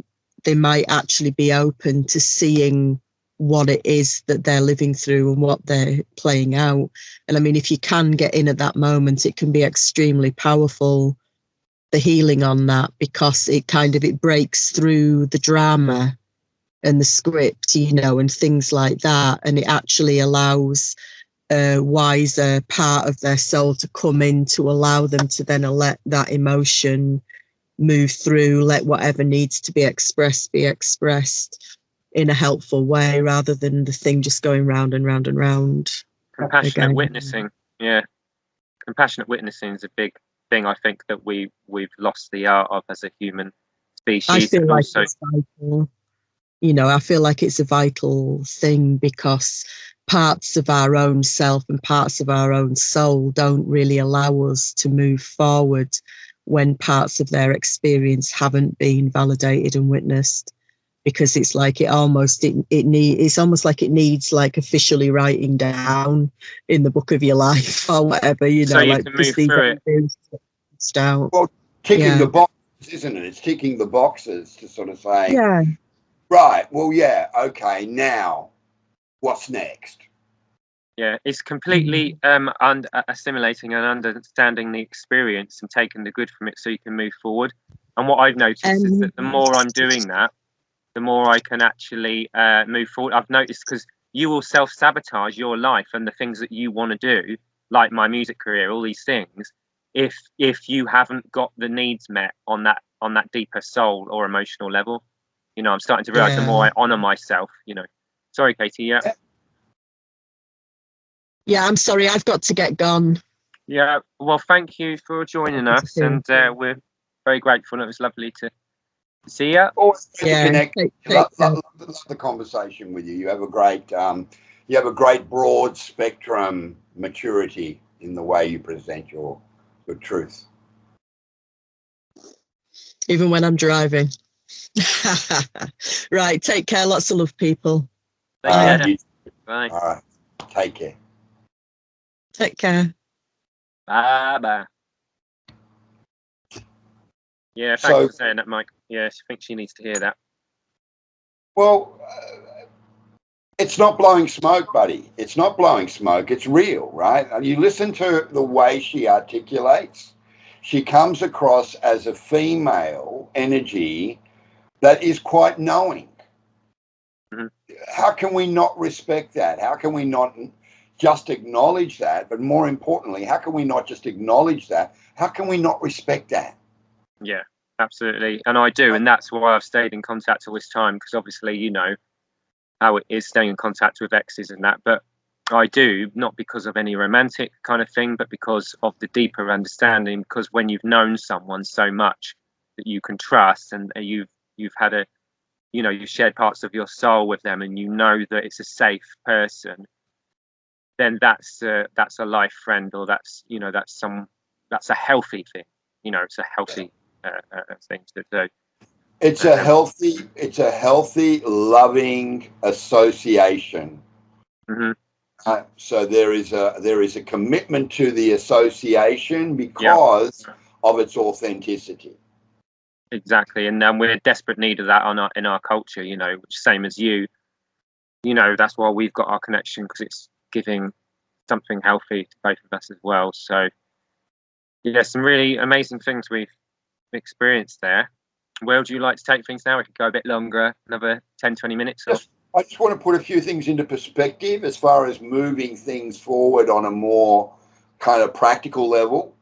they might actually be open to seeing what it is that they're living through and what they're playing out. And I mean, if you can get in at that moment, it can be extremely powerful, the healing on that, because it breaks through the drama and the script, you know, and things like that. And it actually allows a wiser part of their soul to come in to allow them to then let that emotion move through, let whatever needs to be expressed in a helpful way, rather than the thing just going round and round and round. Compassionate witnessing, yeah. Compassionate witnessing is a big thing, I think, that we've lost the art of as a human species. I feel like it's vital. You know, I feel like it's a vital thing, because parts of our own self and parts of our own soul don't really allow us to move forward when parts of their experience haven't been validated and witnessed, because it's like it's almost like it needs like officially writing down in the book of your life or whatever, you know, so you like can move through it. Out. Well, ticking the boxes, isn't it? It's ticking the boxes to sort of say, yeah, right, well, yeah, okay, now what's next? Yeah, it's completely assimilating and understanding the experience and taking the good from it so you can move forward. And what I've noticed is that the more I'm doing that, the more I can actually move forward. I've noticed, because you will self-sabotage your life and the things that you want to do, like my music career, all these things, if you haven't got the needs met on that deeper soul or emotional level. You know, I'm starting to realize the more I honor myself, you know. Sorry, Katie. Yeah, I'm sorry, I've got to get gone. Yeah, well, thank you for joining us, and we're very grateful. It was lovely to see you. Always great to connect. Love the conversation with you. You have a great broad spectrum maturity in the way you present your truth. Even when I'm driving. Right, take care. Lots of love, people. Bye. All right, take care. Take care. Bye. Yeah, thanks for saying that, Mike. Yeah, I think she needs to hear that. Well, it's not blowing smoke, buddy. It's not blowing smoke. It's real, right? And you listen to the way she articulates. She comes across as a female energy that is quite knowing. Mm-hmm. How can we not respect that? How can we not just acknowledge that? But more importantly, how can we not just acknowledge that? How can we not respect that? Yeah, absolutely. And I do. And that's why I've stayed in contact all this time, because obviously, you know how it is staying in contact with exes and that. But I do, not because of any romantic kind of thing, but because of the deeper understanding. Because when you've known someone so much that you can trust, and you've had you've shared parts of your soul with them, and you know that it's a safe person, then that's a life friend, or that's a healthy thing. You know, it's a healthy thing to do. It's a healthy, loving association. Mm-hmm. So there is a commitment to the association because of its authenticity. Exactly, and we're in desperate need of that in our culture. You know, which same as you. You know, that's why we've got our connection, because it's giving something healthy to both of us as well. So, yeah, some really amazing things we've experienced there. Where would you like to take things now? We could go a bit longer, another 10, 20 minutes. I just want to put a few things into perspective as far as moving things forward on a more kind of practical level.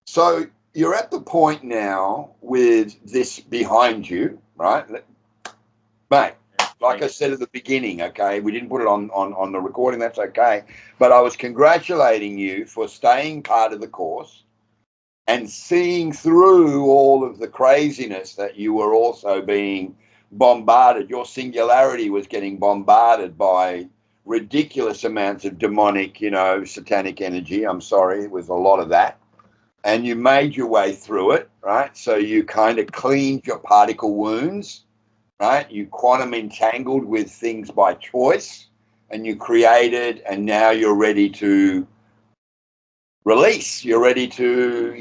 So you're at the point now with this behind you, right? Mate, like I said at the beginning, okay, we didn't put it on the recording, that's okay. But I was congratulating you for staying part of the course and seeing through all of the craziness that you were also being bombarded. Your singularity was getting bombarded by ridiculous amounts of demonic, satanic energy. I'm sorry, it was a lot of that. And you made your way through it, right? So you kind of cleaned your particle wounds, right? You quantum entangled with things by choice, and you created, and now you're ready to release. You're ready to,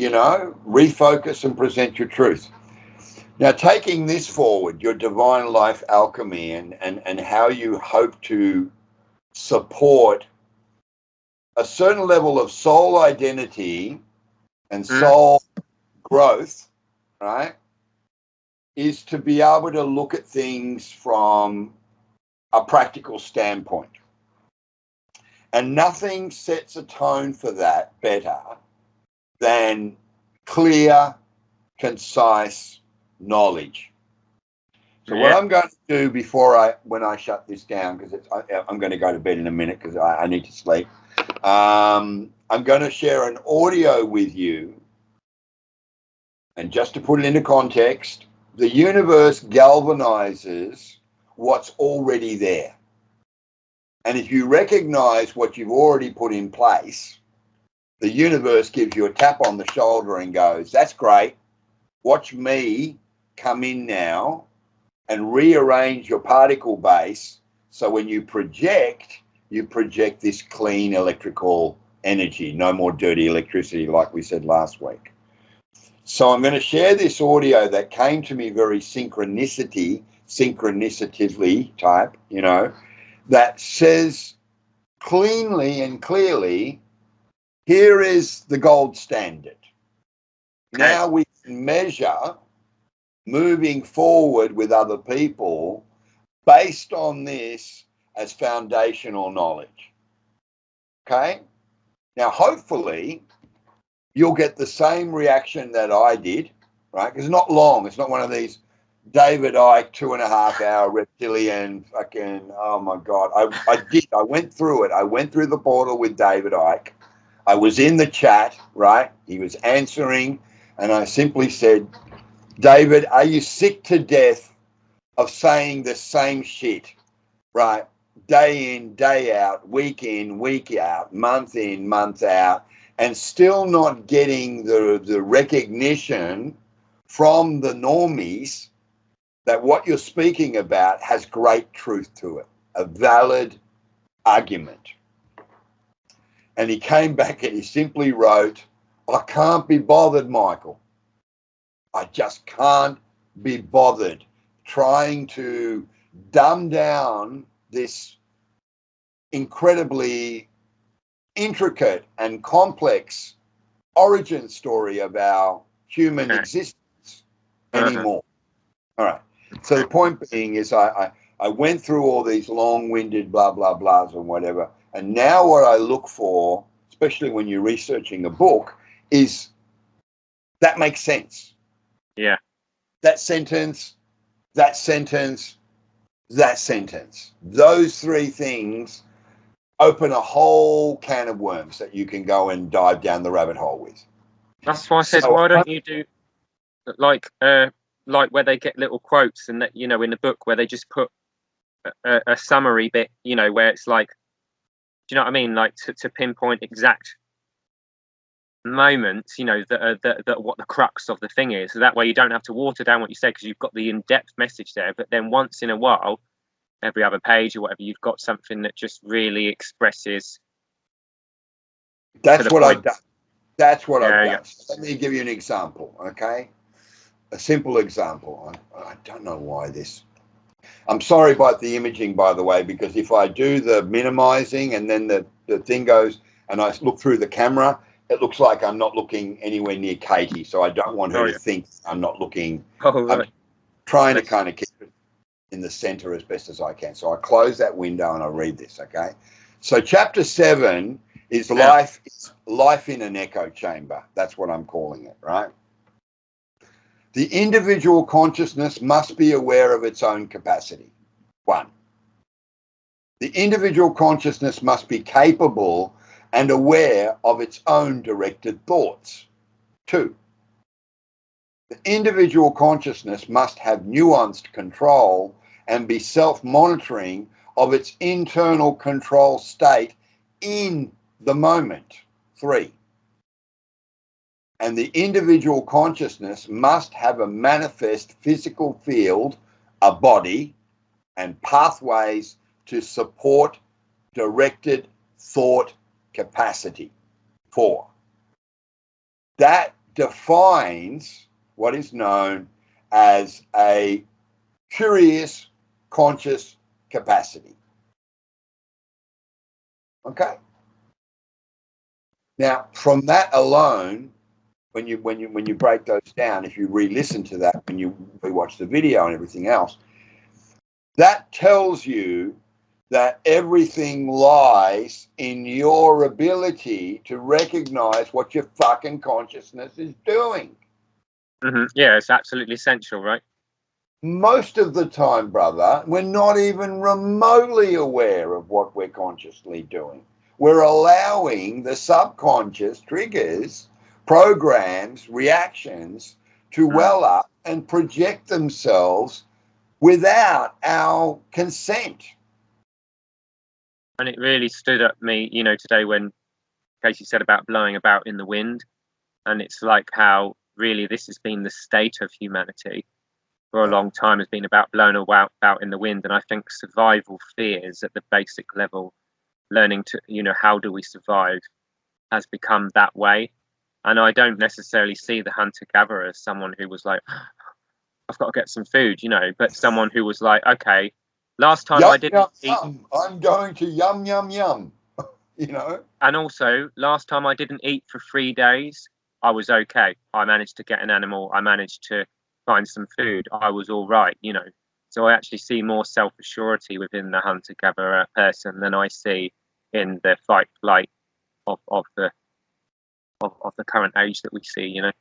refocus and present your truth. Now, taking this forward, your divine life alchemy and how you hope to support a certain level of soul identity and soul growth, right, is to be able to look at things from a practical standpoint. And nothing sets a tone for that better than clear, concise knowledge. So what I'm going to do when I shut this down, because I'm going to go to bed in a minute because I need to sleep. I'm going to share an audio with you. And just to put it into context, the universe galvanizes what's already there. And if you recognize what you've already put in place, the universe gives you a tap on the shoulder and goes, that's great. Watch me come in now and rearrange your particle base. So when you project this clean electrical energy, no more dirty electricity, like we said last week. So I'm going to share this audio that came to me very synchronistively type, that says cleanly and clearly, here is the gold standard. Okay. Now we can measure moving forward with other people based on this as foundational knowledge. Okay? Now, hopefully, you'll get the same reaction that I did, right? Because it's not long. It's not one of these David Icke 2.5 hour reptilian fucking, oh my God. I went through it. I went through the portal with David Icke. I was in the chat, right? He was answering, and I simply said, David, are you sick to death of saying the same shit, right? Day in, day out, week in, week out, month in, month out, and still not getting the recognition from the normies that what you're speaking about has great truth to it, a valid argument. And he came back and he simply wrote, I can't be bothered, Michael. I just can't be bothered trying to dumb down this incredibly intricate and complex origin story of our human existence anymore. All right. So the point being is I went through all these long-winded blah, blah, blahs and whatever. And now what I look for, especially when you're researching a book, is that makes sense. Yeah. That sentence, that sentence, that sentence. Those three things open a whole can of worms that you can go and dive down the rabbit hole with. That's why I said, why don't you do like where they get little quotes and that, you know, in the book where they just put a summary bit, you know, where it's like, do you know what I mean? Like to pinpoint exact moments, you know, that what the crux of the thing is. So that way you don't have to water down what you say because you've got the in-depth message there. But then once in a while, every other page or whatever, you've got something that just really expresses. That's what I've done. That's what I've done. Yeah. Let me give you an example, okay? A simple example. I don't know why this. I'm sorry about the imaging, by the way, because if I do the minimizing and then the thing goes and I look through the camera, it looks like I'm not looking anywhere near Katie. So I don't want her to think I'm not looking. I'm trying to kind of keep it in the center as best as I can. So I close that window and I read this, okay? So chapter 7 is life in an echo chamber. That's what I'm calling it, right? The individual consciousness must be aware of its own capacity. 1. The individual consciousness must be capable and aware of its own directed thoughts. 2. The individual consciousness must have nuanced control and be self-monitoring of its internal control state in the moment. 3. And the individual consciousness must have a manifest physical field, a body, and pathways to support directed thought capacity. 4. That defines what is known as a curious conscious capacity. Okay? Now, from that alone, when you break those down, if you re-listen to that, when you watch the video and everything else, that tells you that everything lies in your ability to recognize what your fucking consciousness is doing. Mm-hmm. Yeah, it's absolutely essential, right? Most of the time, brother, we're not even remotely aware of what we're consciously doing. We're allowing the subconscious triggers, programs, reactions to well up and project themselves without our consent. And it really stood at me, you know, today when Casey said about blowing about in the wind. And it's like how really this has been the state of humanity for a long time, has been about blown about in the wind. And I think survival fears at the basic level, learning to, you know, how do we survive, has become that way. And I don't necessarily see the hunter-gatherer as someone who was like, I've got to get some food, you know, but someone who was like, okay, last time I didn't eat. I'm going to yum, yum, yum, you know. And also, last time I didn't eat for 3 days, I was okay. I managed to get an animal. I managed to find some food, I was all right, you know. So I actually see more self-assurity within the hunter-gatherer person than I see in the fight-flight of the current age that we see, you know.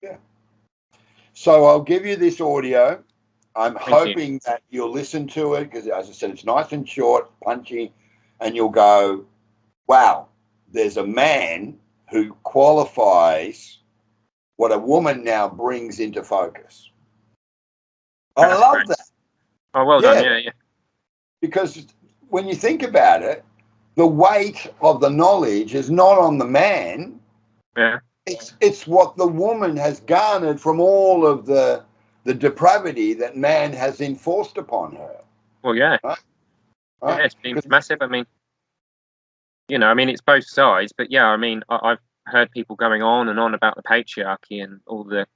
Yeah. So I'll give you this audio. I'm hoping that you'll listen to it because, as I said, it's nice and short, punchy, and you'll go, wow, there's a man who qualifies what a woman now brings into focus. I love that. Oh, well done. Yeah. Because when you think about it, the weight of the knowledge is not on the man. Yeah. It's what the woman has garnered from all of the depravity that man has enforced upon her. Well, yeah. Right? Yeah, it's been massive. I mean, you know, I mean, it's both sides, but yeah, I mean, I've heard people going on and on about the patriarchy and all the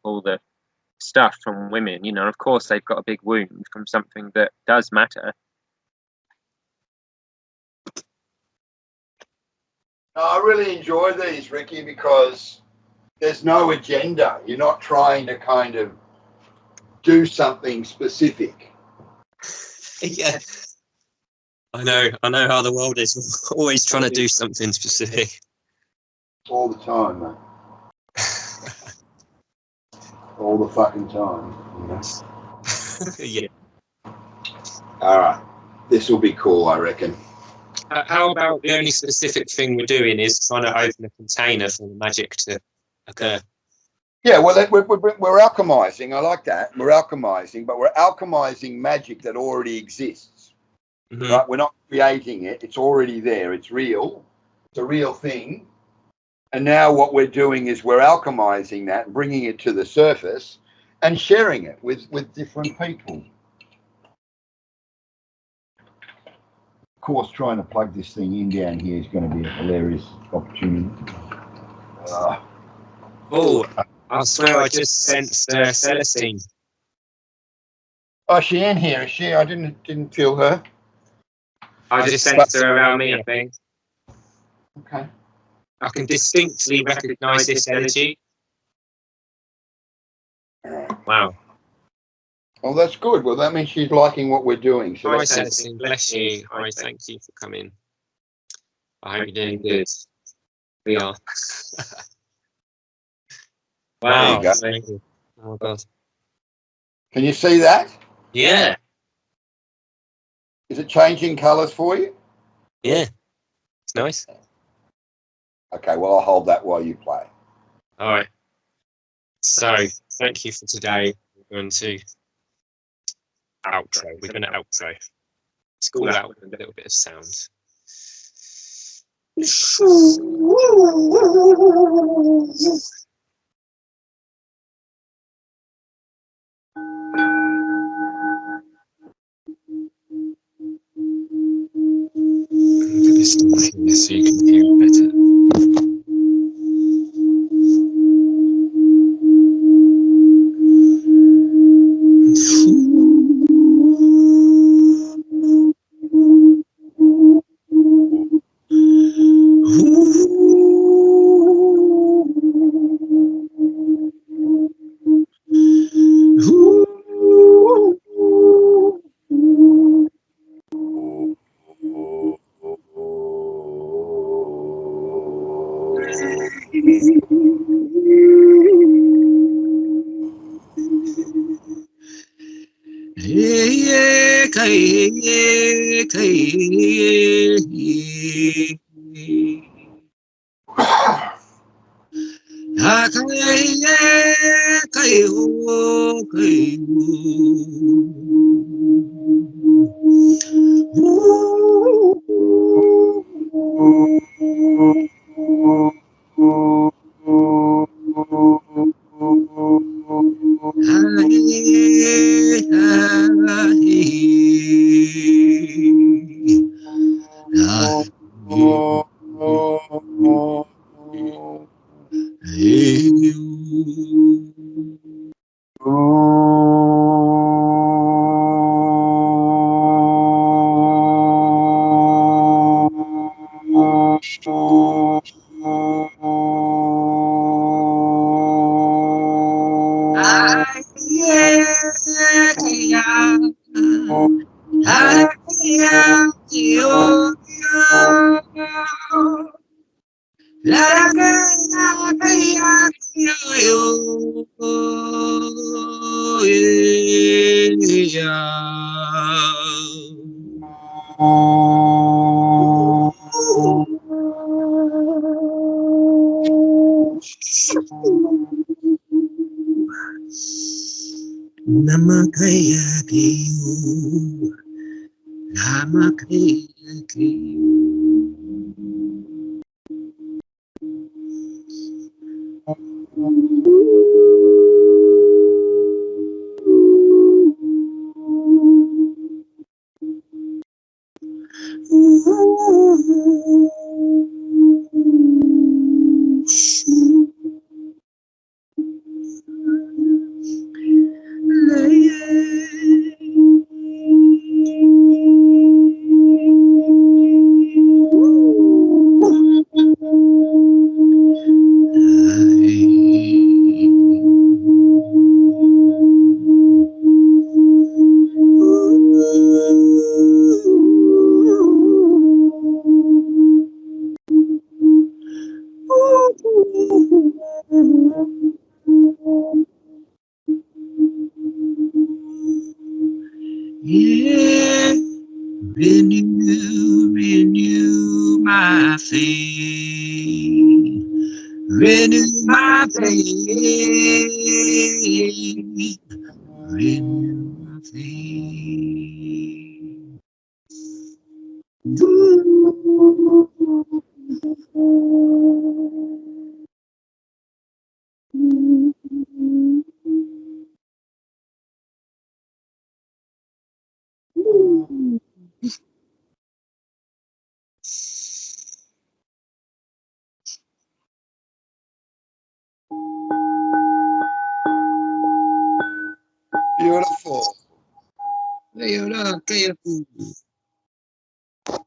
stuff from women, you know. Of course, they've got a big wound from something that does matter. I really enjoy these, Ricky, because there's no agenda. You're not trying to kind of do something specific. Yeah. I know how the world is. Always trying to do something specific. All the time, mate. All the fucking time. You know? Yeah. All right. This will be cool, I reckon. How about the only specific thing we're doing is trying to open a container for the magic to occur? Yeah, well, we're alchemizing. I like that. We're alchemizing, but we're alchemizing magic that already exists. Mm-hmm. Right? We're not creating it. It's already there. It's real. It's a real thing. And now what we're doing is we're alchemizing that, bringing it to the surface and sharing it with different people. Of course, trying to plug this thing in down here is going to be a hilarious opportunity. I swear I just sensed Celestine. Oh, is she in here? Is she? I didn't feel her. I just sensed her around me, I think. Okay. I can distinctly recognise this energy. Wow. Well, that's good. Well, that means she's liking what we're doing. So Hi, Celestine. Bless you. I thank you for coming. I hope you're doing good. We are. Wow. Oh, God. Can you see that? Yeah. Is it changing colours for you? Yeah. It's nice. Okay, well, I'll hold that while you play. All right. So, thank you for today. We're going to outro. We're going to outro. Let's call out with a little bit of sound. Put this down here so you can hear it better. Yeah, renew my faith, renew my faith, renew my faith. Beautiful.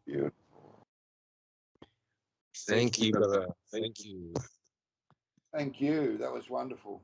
Beautiful. Thank you, brother. Thank you. Thank you. That was wonderful.